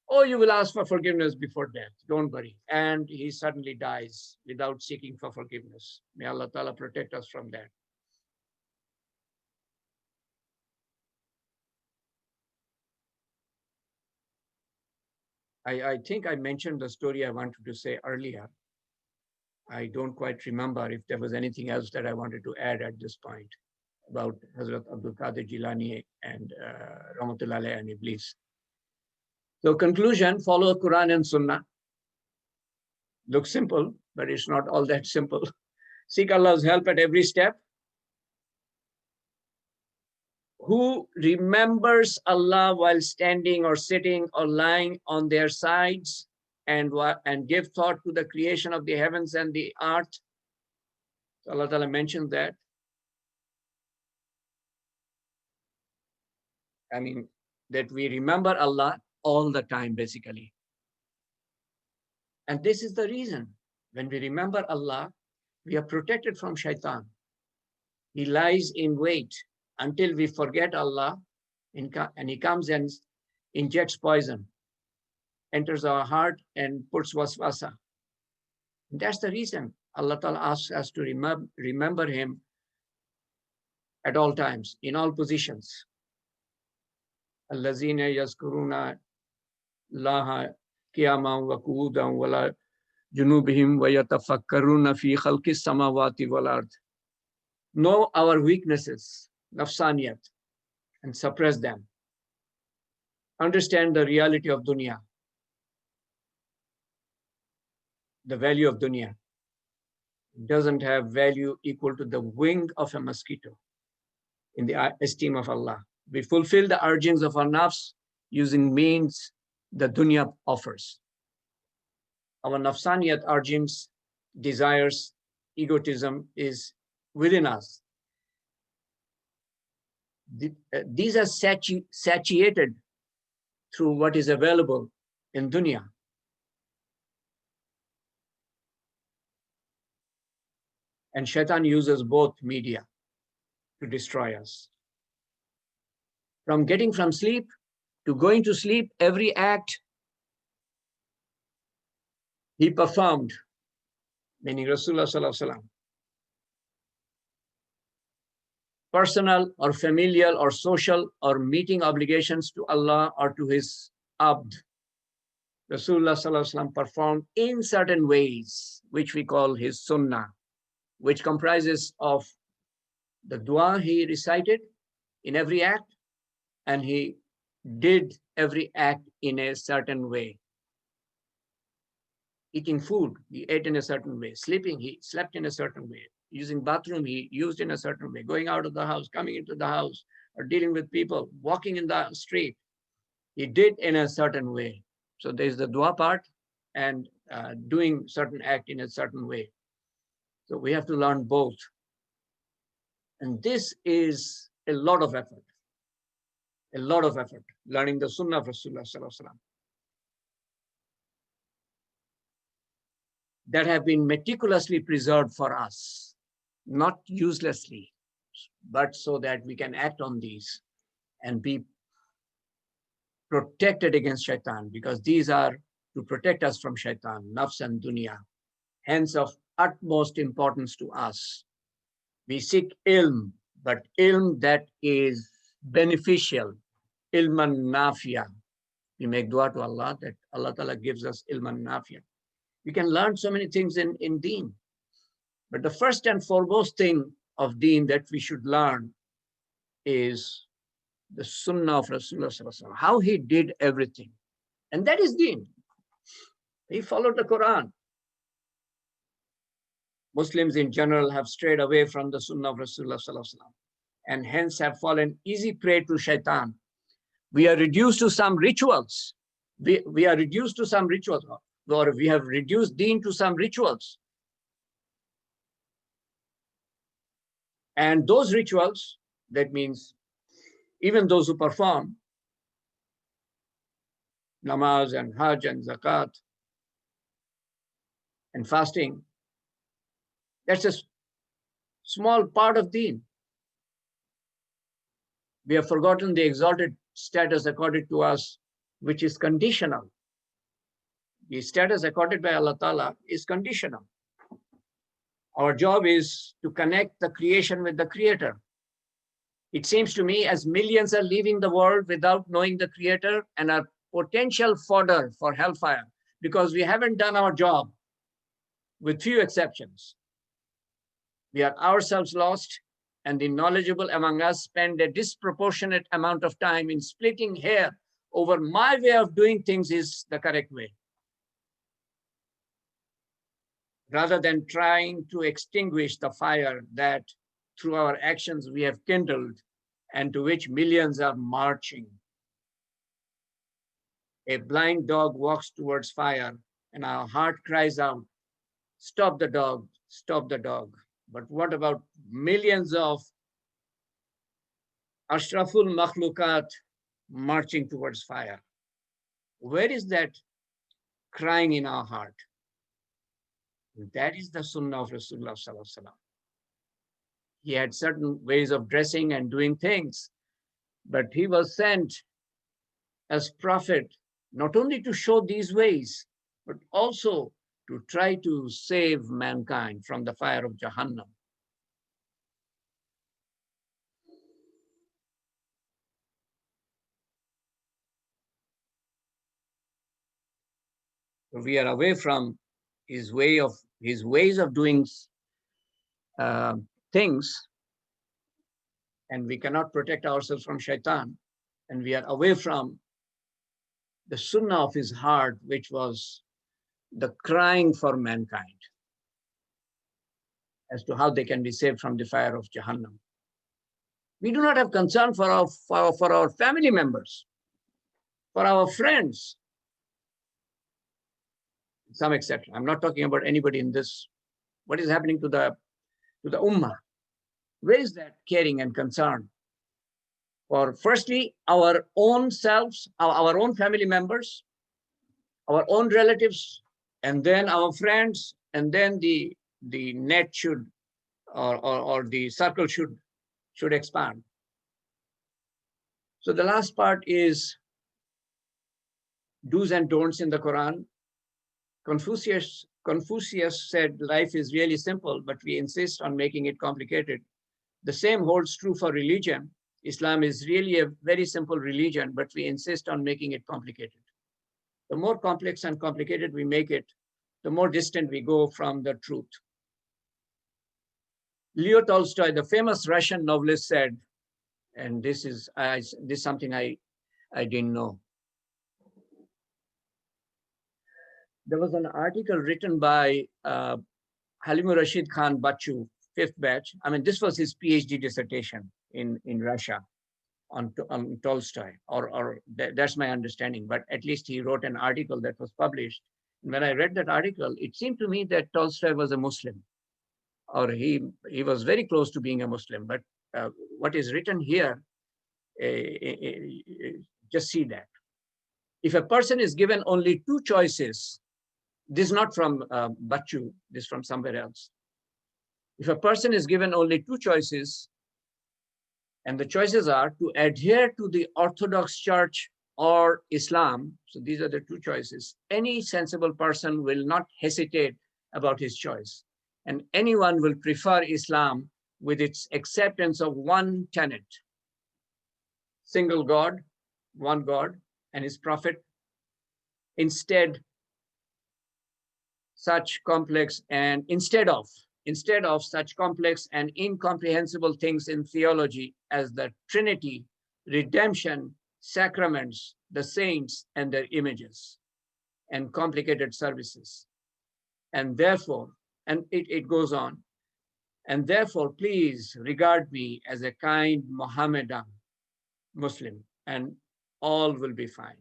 Oh, you will ask for forgiveness before death. Don't worry. And he suddenly dies without seeking for forgiveness. May Allah Ta'ala protect us from that. I think I mentioned the story I wanted to say earlier. I don't quite remember if there was anything else that I wanted to add at this point about Hazrat Abdul Qadir Jilani and Rahmatullah Alayhi and Iblis. So conclusion, follow Quran and Sunnah. Looks simple, but it's not all that simple. Seek Allah's help at every step. Who remembers Allah while standing or sitting or lying on their sides and give thought to the creation of the heavens and the earth. So Allah Ta'ala mentioned that. I mean, that we remember Allah all the time, basically. And this is the reason. When we remember Allah, we are protected from shaitan. He lies in wait until we forget Allah, and he comes and injects poison, enters our heart and puts waswasa. And that's the reason Allah Ta'ala asks us to remember him at all times, in all positions. Allazina yazkuruna laha qiyaman wa qu'udan wa la junubihim wa yatafakkaruna fi khalqis samawati wal ard. Know our weaknesses, nafsaniyat, and suppress them. Understand the reality of dunya, the value of dunya. It doesn't have value equal to the wing of a mosquito in the esteem of Allah. We fulfill the urgings of our nafs using means the dunya offers. Our nafsaniyat urgings, desires, egotism is within us. These are satiated through what is available in dunya. And shaitan uses both media to destroy us. From getting from sleep to going to sleep, every act he performed, meaning Rasulullah Sallallahu Alaihi Wasallam, personal or familial or social or meeting obligations to Allah or to his abd, Rasulullah Sallallahu Alaihi Wasallam performed in certain ways, which we call his sunnah, which comprises of the dua he recited in every act, and he did every act in a certain way. Eating food, he ate in a certain way. Sleeping, he slept in a certain way. Using bathroom, he used in a certain way. Going out of the house, coming into the house, or dealing with people, walking in the street, he did in a certain way. So there's the dua part and doing certain act in a certain way. So we have to learn both. And this is a lot of effort. A lot of effort, learning the sunnah of Rasulullah Sallallahu Alaihi Wasallam that have been meticulously preserved for us, not uselessly, but so that we can act on these and be protected against shaitan, because these are to protect us from shaitan, nafs and dunya, hence of utmost importance to us. We seek ilm, but ilm that is beneficial, ilman nafiya. We make dua to Allah that Allah Ta'ala gives us ilman nafiya. We can learn so many things in deen. But the first and foremost thing of deen that we should learn is the sunnah of Rasulullah Sallallahu Alaihi Wasallam, how he did everything. And that is deen. He followed the Quran. Muslims in general have strayed away from the sunnah of Rasulullah Sallallahu Alaihi Wasallam and hence have fallen easy prey to shaitan. We are reduced to some rituals. We are reduced to some rituals, or we have reduced deen to some rituals. And those rituals, that means even those who perform namaz and hajj and zakat and fasting, that's a small part of deen. We have forgotten the exalted status accorded to us, which is conditional. The status accorded by Allah Ta'ala is conditional. Our job is to connect the creation with the creator. It seems to me as millions are leaving the world without knowing the creator and are potential fodder for hellfire because we haven't done our job, with few exceptions. We are ourselves lost, and the knowledgeable among us spend a disproportionate amount of time in splitting hair over my way of doing things is the correct way, rather than trying to extinguish the fire that through our actions we have kindled and to which millions are marching. A blind dog walks towards fire and our heart cries out, stop the dog, stop the dog. But what about millions of Ashraful Makhlukat marching towards fire? Where is that crying in our heart? That is the Sunnah of Rasulullah Sallallahu Alaihi Wasallam. He had certain ways of dressing and doing things, but he was sent as prophet not only to show these ways, but also to try to save mankind from the fire of Jahannam. We are away from his ways of doing things, and we cannot protect ourselves from shaitan, and we are away from the sunnah of his heart, which was the crying for mankind as to how they can be saved from the fire of Jahannam. We do not have concern for our family members, for our friends, some exception. I'm not talking about anybody in this. What is happening to the ummah? Where is that caring and concern for, firstly, our own selves, our own family members, our own relatives, and then our friends, and then the net should, or the circle should expand. So the last part is do's and don'ts in the Quran. Confucius said life is really simple, but we insist on making it complicated. The same holds true for religion. Islam is really a very simple religion, but we insist on making it complicated. The more complex and complicated we make it, the more distant we go from the truth. Leo Tolstoy, the famous Russian novelist, said, and this is something I didn't know. There was an article written by Halimur Rashid Khan Bachu, 5th batch. I mean, this was his PhD dissertation in Russia on Tolstoy, or that's my understanding, but at least he wrote an article that was published. And when I read that article, it seemed to me that Tolstoy was a Muslim, or he was very close to being a Muslim. But what is written here, just see that. If a person is given only two choices, this is not from Bachu, this is from somewhere else. If a person is given only two choices, and the choices are to adhere to the Orthodox Church or Islam, so these are the two choices, any sensible person will not hesitate about his choice. And anyone will prefer Islam with its acceptance of one tenet, single God, one God, and his prophet. Instead of such complex and incomprehensible things in theology as the Trinity, redemption, sacraments, the saints and their images, and complicated services. And therefore, and it goes on, and therefore, please regard me as a kind Mohammedan Muslim, and all will be fine.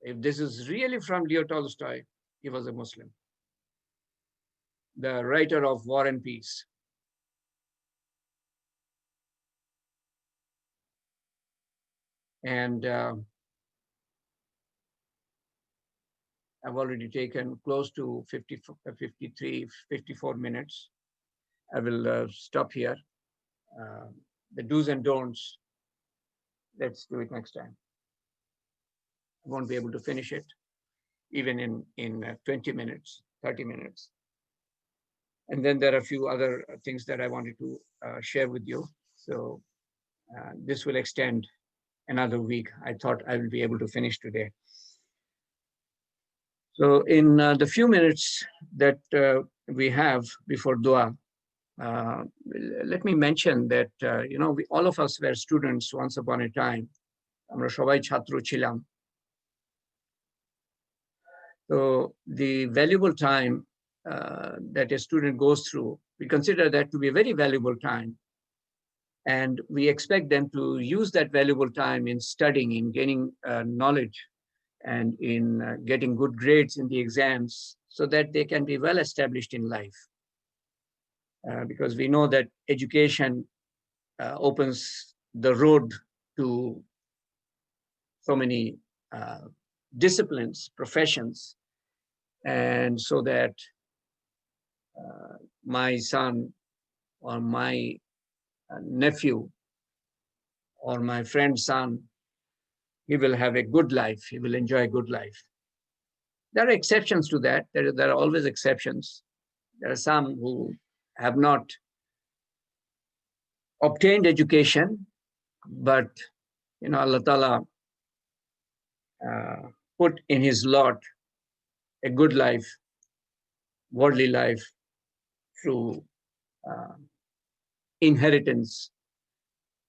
If this is really from Leo Tolstoy, he was a Muslim, the writer of War and Peace. And I've already taken close to 53, 54 minutes. I will stop here. the do's and don'ts. Let's do it next time. I won't be able to finish it even in 20 minutes, 30 minutes. And then there are a few other things that I wanted to share with you. So this will extend another week. I thought I will be able to finish today. So in the few minutes that we have before dua, let me mention that, all of us were students once upon a time. আমরা সবাই ছাত্র ছিলাম। So the valuable time that a student goes through, we consider that to be a very valuable time. And we expect them to use that valuable time in studying, in gaining knowledge, and in getting good grades in the exams so that they can be well established in life. Because we know that education opens the road to so many disciplines, professions, and so that my son or my nephew or my friend's son, he will have a good life, he will enjoy a good life. There are exceptions to that. There are always exceptions. There are some who have not obtained education, but Allah Ta'ala put in his lot a good life, worldly life, through inheritance,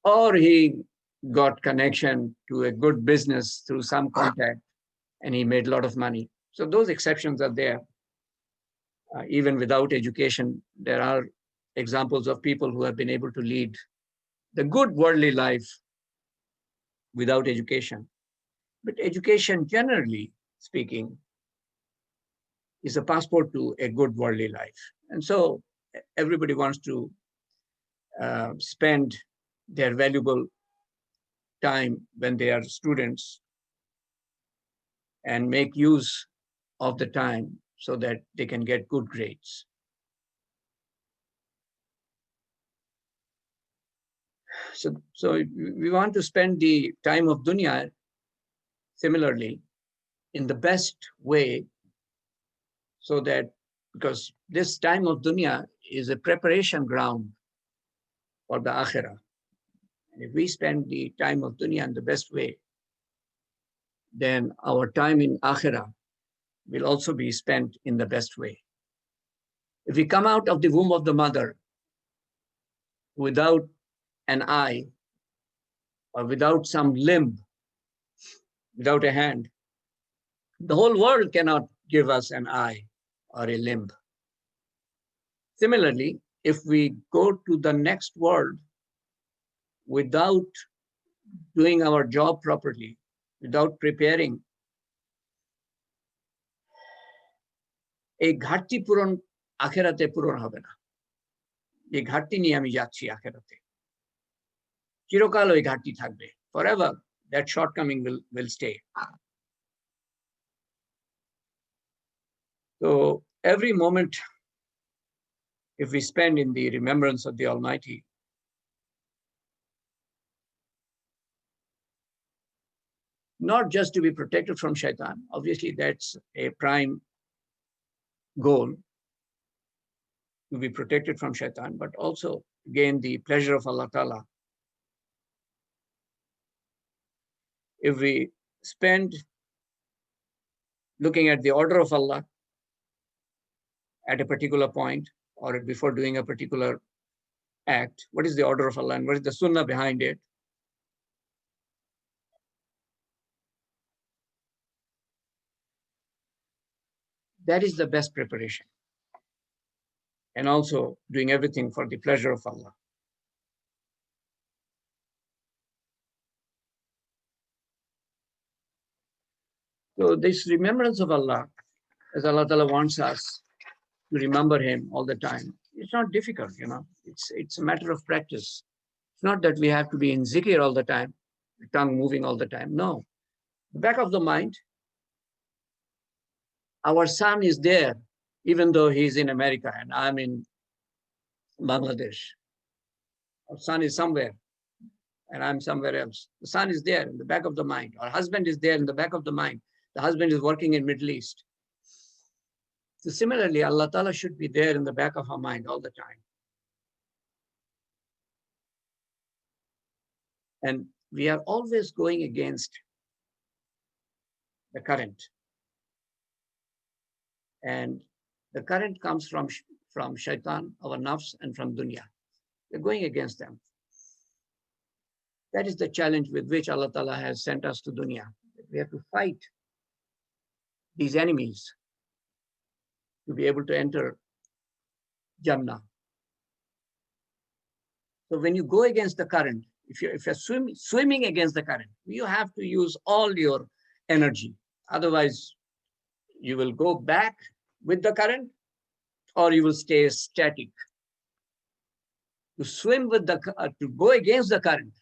or he got connection to a good business through some contact, and he made a lot of money. So those exceptions are there. Even without education, there are examples of people who have been able to lead the good worldly life without education. But education, generally speaking, is a passport to a good worldly life. And so everybody wants to spend their valuable time when they are students and make use of the time so that they can get good grades. So we want to spend the time of dunya similarly in the best way, so that, because this time of dunya is a preparation ground for the akhirah. And if we spend the time of dunya in the best way, then our time in akhirah will also be spent in the best way. If we come out of the womb of the mother without an eye, or without some limb, without a hand, the whole world cannot give us an eye or a limb. Similarly, if we go to the next world without doing our job properly, without preparing, এই ঘাটতি পূরণ আখেরাতে পূরণ হবে না। এই ঘাটতি নিয়ে আমি যাচ্ছি আখেরাতে, চিরকাল ওই ঘাটতি থাকবে। Forever that shortcoming will stay. So every moment, if we spend in the remembrance of the Almighty, not just to be protected from shaitan, obviously that's a prime goal, to be protected from shaitan, but also gain the pleasure of Allah Ta'ala. If we spend looking at the order of Allah at a particular point, or before doing a particular act, what is the order of Allah and what is the sunnah behind it? That is the best preparation. And also doing everything for the pleasure of Allah. So this remembrance of Allah, as Allah Ta'ala wants us to remember him all the time, it's not difficult, it's a matter of practice. It's not that we have to be in zikr all the time, the tongue moving all the time. No. The back of the mind, our son is there, even though he's in America and I'm in Bangladesh. Our son is somewhere. and I'm somewhere else. The son is there in the back of the mind. Our husband is there in the back of the mind. The husband is working in Middle East. So similarly, Allah Ta'ala should be there in the back of our mind all the time. And we are always going against the current. And the current comes from shaitan, our nafs, and from dunya. We're going against them. That is the challenge with which Allah Ta'ala has sent us to dunya. We have to fight these enemies to be able to enter Jannah. So when you go against the current, if you're swimming against the current, you have to use all your energy. Otherwise, you will go back with the current, or you will stay static. To swim with the, to go against the current,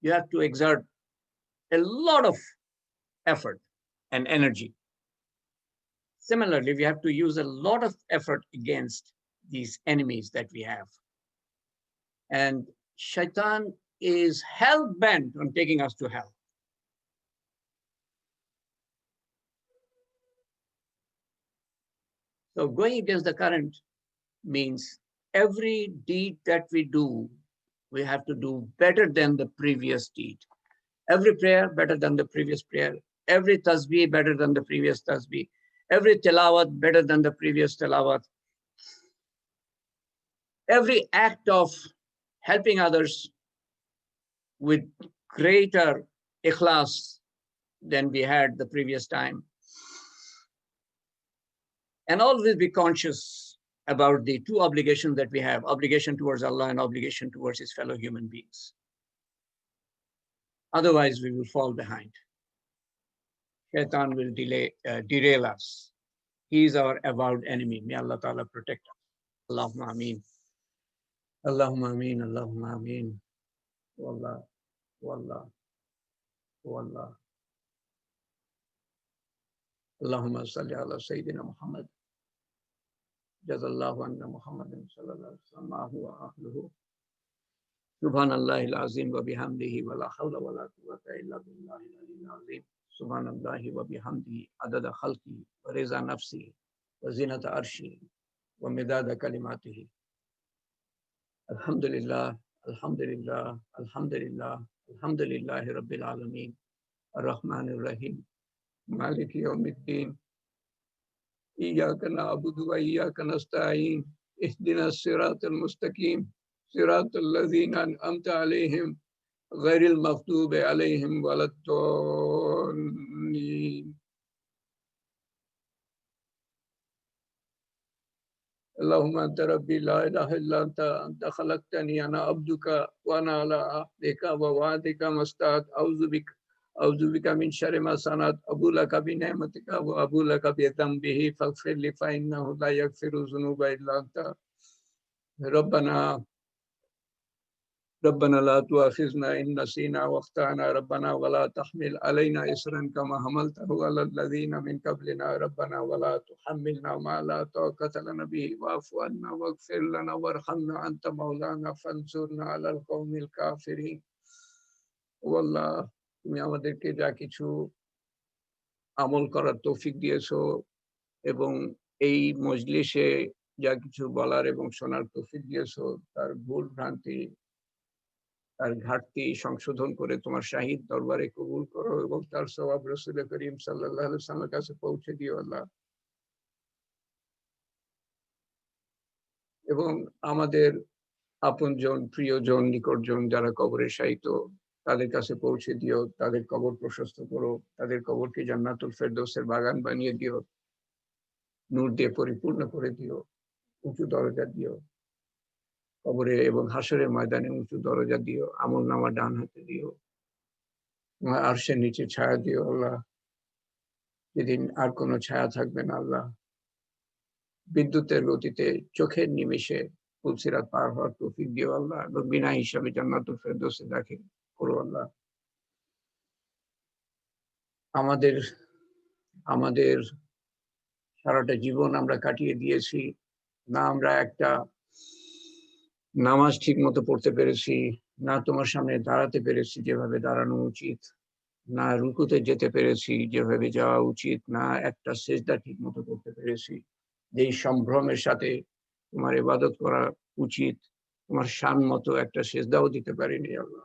you have to exert a lot of effort and energy. Similarly, we have to use a lot of effort against these enemies that we have. And shaitan is hell-bent on taking us to hell. So going against the current means every deed that we do, we have to do better than the previous deed. Every prayer better than the previous prayer. Every tasbih better than the previous tasbih. Every tilawat better than the previous tilawat. Every act of helping others with greater ikhlas than we had the previous time. And always be conscious about the two obligations that we have, obligation towards Allah and obligation towards his fellow human beings. Otherwise, we will fall behind. Shaitan will derail us. He is our avowed enemy. May Allah Ta'ala protect us. Allahumma ameen. Allahumma ameen. Allahumma ameen. Wallah. Wallah. Wallah. Allahumma salli ala Sayyidina Muhammad. Jazallahu anna Muhammadin sallallahu alaihi wasallam wa ahluhu. Subhanallahil azim wa bihamdihi wa la hawla wa la quwwata illa billahi al-aliyyil azim. Subhanallahi wa bihamdihi adada khalqi wa riza nafsi wa zinata arshi wa midada kalimatihi. Alhamdulillah, alhamdulillah, alhamdulillah, alhamdulillahi rabbil alameen. Ar-Rahmanir Rahim. Maliki yawmiddin. Iyyaka na'budu wa iyyaka nasta'in. Ihdinas siratal mustaqim. Siratal ladzina an'amta alayhim. Ghairil maghdubi alayhim waladdallin. Allahumma anta rabbi la ilaha illa anta khalaqtani ana abduka wa ana ala ahdika wa wa'dika masta'at a'udhu bika min sharri ma sanat abu laka bi ni'matika wa abu laka bi dhanbihi faghfir li fa innahu la yaghfiru dhunuba illa anta. ربنا لا تؤاخذنا إن نسينا واخطأنا ربنا ولا تحمل علينا إصرا كما حملته على الذين من قبلنا ربنا ولا تحملنا ما لا طاقة لنا به واعف عنا واغفر لنا وارحمنا أنت مولانا فانصرنا على القوم الكافرين. والله তুমি আমাদেরকে যা কিছু আমল করার তৌফিক দিয়েছো এবং এই মজলিসে যা কিছু বলার এবং শোনার তৌফিক দিয়েছো তার ভুল ভ্রান্তি তার ঘাটতি সংশোধন করে তোমার শাহিদ দরবারে কবুল করো এবং তার সওয়াব রাসূল করিম সাল্লাল্লাহু আলাইহি ওয়াসাল্লামের কাছে পৌঁছে দিও আল্লাহ। এবং আমাদের আপনজন প্রিয়জন নিকটজন যারা কবরে শায়িত তাদের কাছে পৌঁছে দিও, তাদের কবর প্রশস্ত করো, তাদের কবরকে জান্নাতুল ফেরদৌসের বাগান বানিয়ে দিও, নূর দিয়ে পরিপূর্ণ করে দিও, উঁচু দরজা দিও কবরে এবং হাসরের ময়দানে, উঁচু দরজা দিও, আমলনামা ডান হাতে দিও, আরশের নিচে ছায়া দিও আল্লাহ, যেদিন আর কোনো ছায়া থাকবে না আল্লাহ। বিদ্যুতের গতিতে চোখের নিমেষে পুলসিরাত পার হওয়ার তৌফিক দিও আল্লাহ এবং বিনা হিসাবে জান্নাতুল ফেরদৌসে দাখিল করো আল্লাহ। আমাদের সারাটা জীবন আমরা কাটিয়ে দিয়েছি না আমরা একটা নামাজ ঠিক মতো পড়তে পেরেছি, না তোমার সামনে দাঁড়াতে পেরেছি যেভাবে দাঁড়ানো উচিত, না রুকুতে যেতে পেরেছি যেভাবে যাওয়া উচিত, না একটা সেজদা ঠিক মতো করতে পেরেছি যেই সম্ভ্রমের সাথে তোমার ইবাদত করা উচিত, তোমার শান মতো একটা সেজদাও দিতে পারিনি আল্লাহ।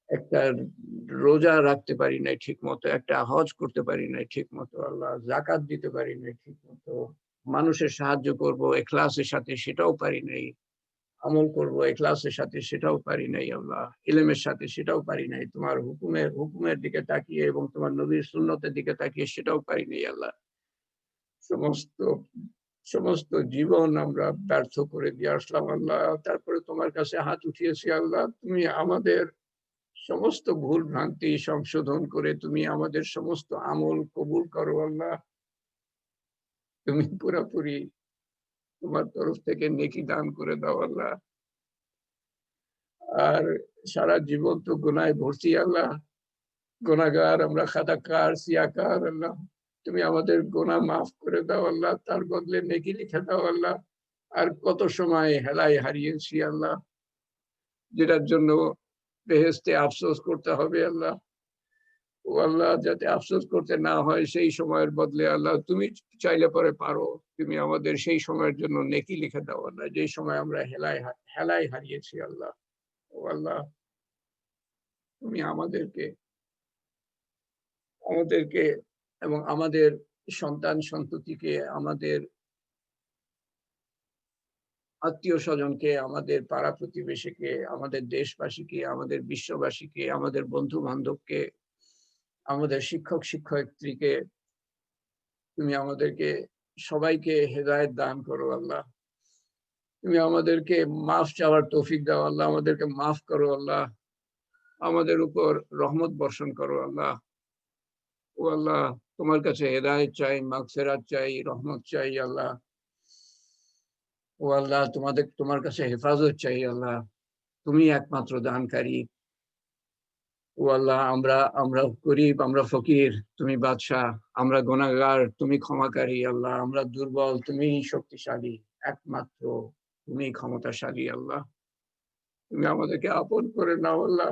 একটা রোজা রাখতে পারি নাই ঠিক মতো, একটা হজ করতে পারি নাই ঠিক মতো আল্লাহ, জাকাত দিতে পারি নাই ঠিক মতো, মানুষের সাহায্য করব এখলাসের সাথে সেটাও পারি নাই, আমল করব এখলাসের সাথে সেটাও পারি নাই আল্লাহ, ইলমের সাথে সেটাও পারি নাই, তোমার হুকুমের দিকে তাকিয়ে এবং তোমার নবীর সুন্নতের দিকে তাকিয়ে সেটাও পারি নাই আল্লাহ। সমস্ত সমস্ত জীবন আমরা ব্যর্থ করে দিয়ে আসলাম আল্লাহ। তারপরে তোমার কাছে হাত উঠিয়েছি আল্লাহ, তুমি আমাদের সমস্ত ভুল ভ্রান্তি সংশোধন করে তুমি আমাদের সমস্ত আমল কবুল করো আল্লাহ। তুমি পুরোপুরি তোমার তরফ থেকে নেকি দান করে দাও আল্লাহ। আর সারা জীবন তো গুনায় ভর্তি আল্লাহ, গুনাহগার আমরা, খাতাকার সিয়াকার আল্লাহ। তুমি আমাদের গুনাহ মাফ করে দাও আল্লাহ, তার বদলে নেকি লিখে দাও আল্লাহ। আর কত সময় হেলায় হারিয়েছি আল্লাহ, যেটার জন্য বেহেশতে আফসোস করতে হবে আল্লাহ। ও আল্লাহ, যাতে আফসোস করতে না হয় সেই সময়ের বদলে আল্লাহ তুমি চাইলে পরে পারো, তুমি আমাদের সেই সময়ের জন্য নেকি লিখে দাও আল্লাহ, যেই সময় আমরা হেলায় হারিয়েছি আল্লাহ। ও আল্লাহ, তুমি আমাদেরকে আমাদেরকে এবং আমাদের সন্তান সন্ততিকে, আমাদের আত্মীয় স্বজনকে, আমাদের পাড়া প্রতিবেশীকে, আমাদের দেশবাসীকে, আমাদের বিশ্ববাসীকে, আমাদের বন্ধু বান্ধবকে, আমাদের শিক্ষক শিক্ষয়িত্রীকে, তুমি আমাদেরকে সবাইকে হেদায়েত দান করো আল্লাহ। তুমি আমাদেরকে মাফ চাওয়ার তৌফিক দাও আল্লাহ, আমাদেরকে মাফ করো আল্লাহ, আমাদের উপর রহমত বর্ষণ করো আল্লাহ। ও আল্লাহ, তোমার কাছে হেদায়েত চাই, মাগফিরাত চাই, রহমত চাই আল্লাহ। ও আল্লাহ, তোমার কাছে হেফাজত চাই আল্লাহ, তুমি একমাত্র দানকারী। ও আল্লাহ, আমরা আমরা গরিব, আমরা ফকির, তুমি বাদশাহ, আমরা গুনাহগার, তুমি ক্ষমাকারী আল্লাহ, আমরা দুর্বল, তুমি শক্তিশালী, একমাত্র তুমি ক্ষমতাশালী আল্লাহ। তুমি আমাদেরকে আপন করে নাও আল্লাহ।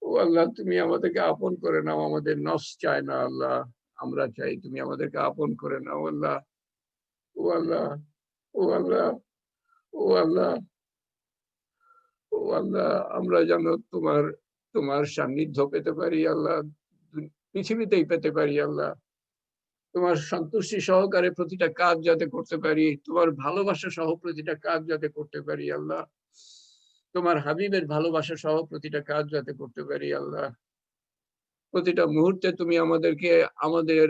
ও আল্লাহ, তুমি আমাদেরকে আপন করে নাও, আমাদের নফস চায় না আল্লাহ, আমরা চাই, তুমি আমাদেরকে আপন করে নাও আল্লাহ। ও আল্লাহ, ও আল্লাহ, ও আল্লাহ, ও আল্লাহ, আমরা যেন তোমার তোমার সান্নিধ্য পেতে পারি আল্লাহ, পৃথিবীতেই পেতে পারি আল্লাহ। তোমার সন্তুষ্টি সহকারে প্রতিটা কাজ যাতে করতে পারি, তোমার ভালোবাসা সহ প্রতিটা কাজ যাতে করতে পারি আল্লাহ, তোমার হাবিবের ভালোবাসা সহ প্রতিটা কাজ যাতে করতে পারি আল্লাহ। প্রতিটা মুহূর্তে তুমি আমাদেরকে আমাদের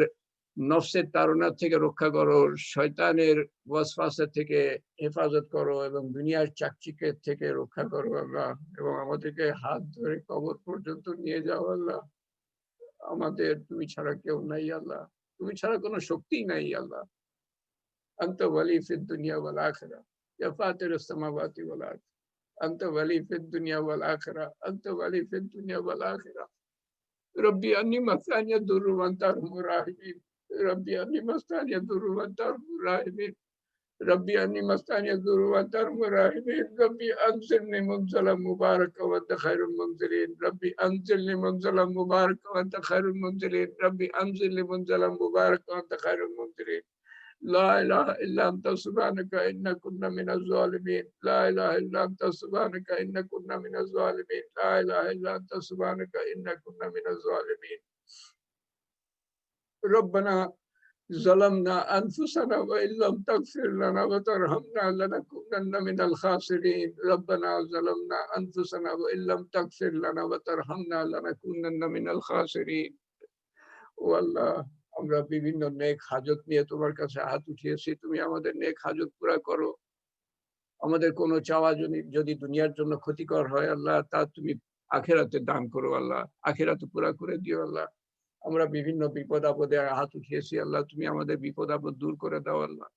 নফসের তাড়নার থেকে রক্ষা করো, শয়তানের ওয়াসওয়াসা থেকে হেফাজত করো, এবং দুনিয়ার চাকচিক্যের থেকে রক্ষা করো আল্লাহ, এবং আমাদেরকে হাত ধরে কবর পর্যন্ত নিয়ে যাও আল্লাহ। আমাদের তুমি ছাড়া কেউ নাই আল্লাহ, তুমি ছাড়া কোনো শক্তিই নাই আল্লাহ। আনতা ওয়ালি ফিদ দুনিয়া ওয়াল আখিরা, ইয়া ফাতিরুস সামাওয়াতি ওয়াল আরদ, আনতা ওয়ালি ফিদ দুনিয়া ওয়াল আখিরা, আনতা ওয়ালি ফিদ দুনিয়া ওয়াল আখিরা। ربي أني مسني الضر وأنت أرحم الراحمين. ربي أني مسني الضر وأنت أرحم الراحمين. ربي أني مسني الضر وأنت أرحم الراحمين. ربي أنزلني منزلا مباركا وأنت خير المنزلين. ربي أنزلني منزلا مباركا وأنت خير المنزلين. ربي أنزلني منزلا مباركا وأنت خير المنزلين. لا إله إلا أنت سبحانك إنا كنا من الظالمين. لا إله إلا أنت سبحانك إنا كنا من الظالمين. لا إله إلا أنت سبحانك إنا كنا من الظالمين. ربنا ظلمنا أنفسنا وإن لم تغفر لنا وترحمنا لنكونن من الخاسرين. ربنا ظلمنا أنفسنا وإن لم تغفر لنا وترحمنا لنكونن من الخاسرين. والله, আমরা বিভিন্ন নেক হাজত নিয়ে তোমার কাছে হাত উঠিয়েছি, তুমি আমাদের নেক হাজত পুরা করো। আমাদের কোনো চাওয়া যদি দুনিয়ার জন্য ক্ষতিকর হয় আল্লাহ, তা তুমি আখেরাতে দান করো আল্লাহ, আখেরাতে পুরা করে দিও আল্লাহ। আমরা বিভিন্ন বিপদ আপদে হাত উঠিয়েছি আল্লাহ, তুমি আমাদের বিপদ আপদ দূর করে দাও আল্লাহ।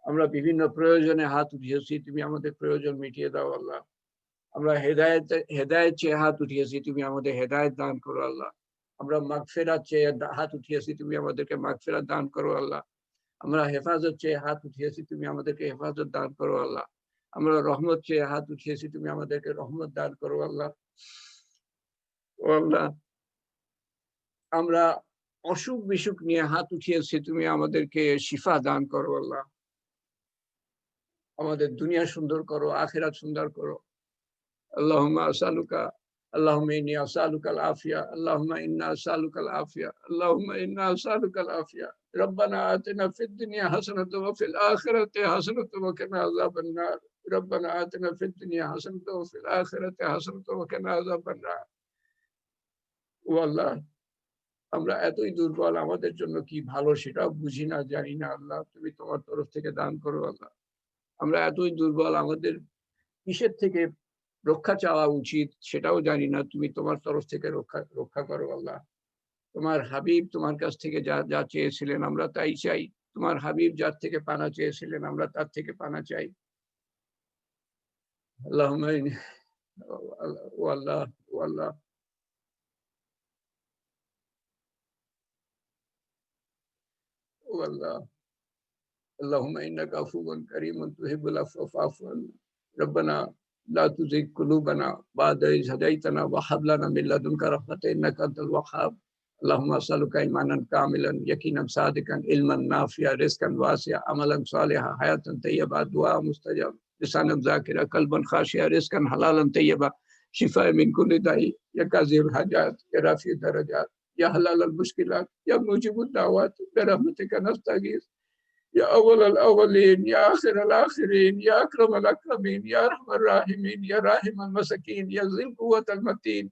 আমরা বিভিন্ন প্রয়োজনে হাত উঠিয়েছি, তুমি আমাদের প্রয়োজন মিটিয়ে দাও আল্লাহ। আমরা হেদায়েত চেয়ে হাত উঠিয়েছি, তুমি আমাদের হেদায়েত দান করো আল্লাহ। আমরা মাগফিরাত চেয়ে হাত উঠিয়েছি, তুমি আমাদেরকে মাগফিরাত দান করো আল্লাহ। আমরা হেফাজত চেয়ে হাত উঠিয়েছি, তুমি আমাদেরকে হেফাজত দান করো আল্লাহ। আমরা রহমত চেয়ে হাত উঠিয়েছি, তুমি আমাদেরকে রহমত দান করো আল্লাহ। ও আল্লাহ, আমরা অসুখ বিসুখ নিয়ে হাত উঠিয়েছি, তুমি আমাদেরকে শিফা দান করো আল্লাহ। আমাদের দুনিয়া সুন্দর করো, আখিরাত সুন্দর করো। আল্লাহুম্মা আসআলুকা اللهم إني أسألك العافية اللهم إنا أسألك العافية اللهم إنا أسألك العافية ربنا آتنا في الدنيا حسنة وفي الآخرة حسنة وقنا عذاب النار ربنا آتنا في الدنيا حسنة وفي الآخرة حسنة وقنا عذاب النار والله আমরা এতই দুর্বল, আমাদের জন্য কি ভালো সেটাও বুঝি না, জানি না আল্লাহ, তুমি তোমার তরফ থেকে দান করো আল্লাহ। আমরা এতই দুর্বল, আমাদের কিসের থেকে রক্ষা চাওয়া উচিত সেটাও জানি না, তুমি তোমার তরফ থেকে রক্ষা করো আল্লাহ। তোমার হাবিব তোমার কাছ থেকে যা যা চেয়েছিলেন আমরা তাই চাই, তোমার হাবিব যার থেকে পানা চেয়েছিলেন আমরা তার থেকে পানা চাই। আল্লাহুম্মা ও আল্লাহ, ও আল্লাহ, ও আল্লাহ, اللهم إنك عفو كريم تحب العفو فاعف عنا ربنا لا تزغ قلوبنا بعد إذ هديتنا وهب لنا من لدنك رحمة إنك أنت الوهاب اللهم أسألك إيمانا كاملا يقينا صادقا علما نافعا رزقا واسعا عملا صالحا حياة طيبة دعاء مستجاب لسانا ذاكرا قلبا خاشعا رزقا حلالا طيبا شفاء من كل داء يا قاضي الحاجات يا رافع الدرجات يا حلال المشكلات يا موجب الدعوات برحمتك نستغيث يا أول الأولين يا آخر الآخرين يا أكرم الأكرمين يا أرحم الراحمين يا راحم المساكين يا ذي القوة المتين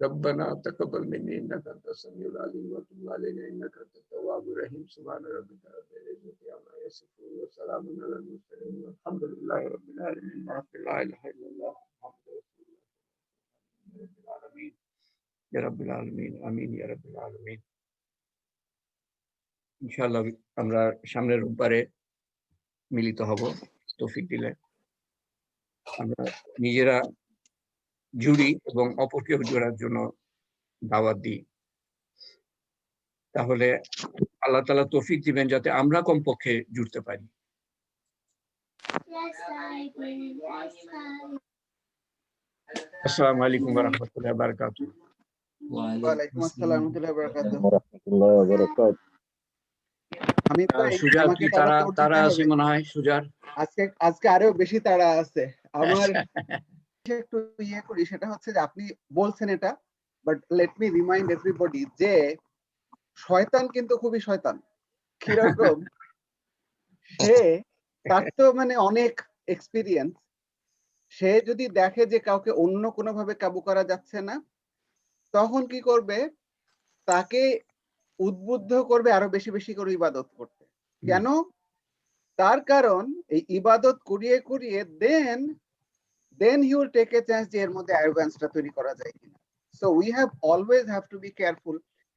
ربنا تقبل مني إنك أنت السميع العليم وتب علينا إنك أنت التواب الرحيم سبحان ربك رب العزة عما يصفون وسلام على المرسلين والحمد لله رب العالمين لا إله إلا الله محمد رسول الله رب العالمين يا رب العالمين آمين يا رب العالمين ইনশাআল্লাহ আমরা সামনের রোববারে মিলিত হব তৌফিক দিলে। আমরা নিজেরা জুড়ি এবং অপরকেও জোড়ার জন্য দাওয়াত দিই, তাহলে আল্লাহ তাআলা তৌফিক দিবেন যাতে আমরা কমপক্ষে জুড়তে পারি। আসসালামু আলাইকুম ওয়া রাহমাতুল্লাহি ওয়া বারাকাতুহু। ওয়া আলাইকুম আসসালাম ওয়া রাহমাতুল্লাহি ওয়া বারাকাতুহু। আমি সুজার কি তারা আছে মনে হয়? সুজার আজকে আরো বেশি তাড়া আছে আমার। একটু ইয়ে করি, সেটা হচ্ছে যে আপনি বলছেন এটা, but let me remind everybody যে শয়তান কিন্তু খুবই শয়তান। কিরকম? সে তার তো মানে অনেক এক্সপিরিয়েন্স। সে যদি দেখে যে কাউকে অন্য কোনো ভাবে কাবু করা যাচ্ছে না, তখন কি করবে? তাকে উদ্বুদ্ধ করবে আরো বেশি বেশি করে ইবাদত করতে। কেন? তার কারণ এই ইবাদত করিয়ে করিয়ে then he will take a chance যে এর মধ্যে অ্যারোগ্যান্সটা তৈরি করা যায় কিনা। So we have always have to be careful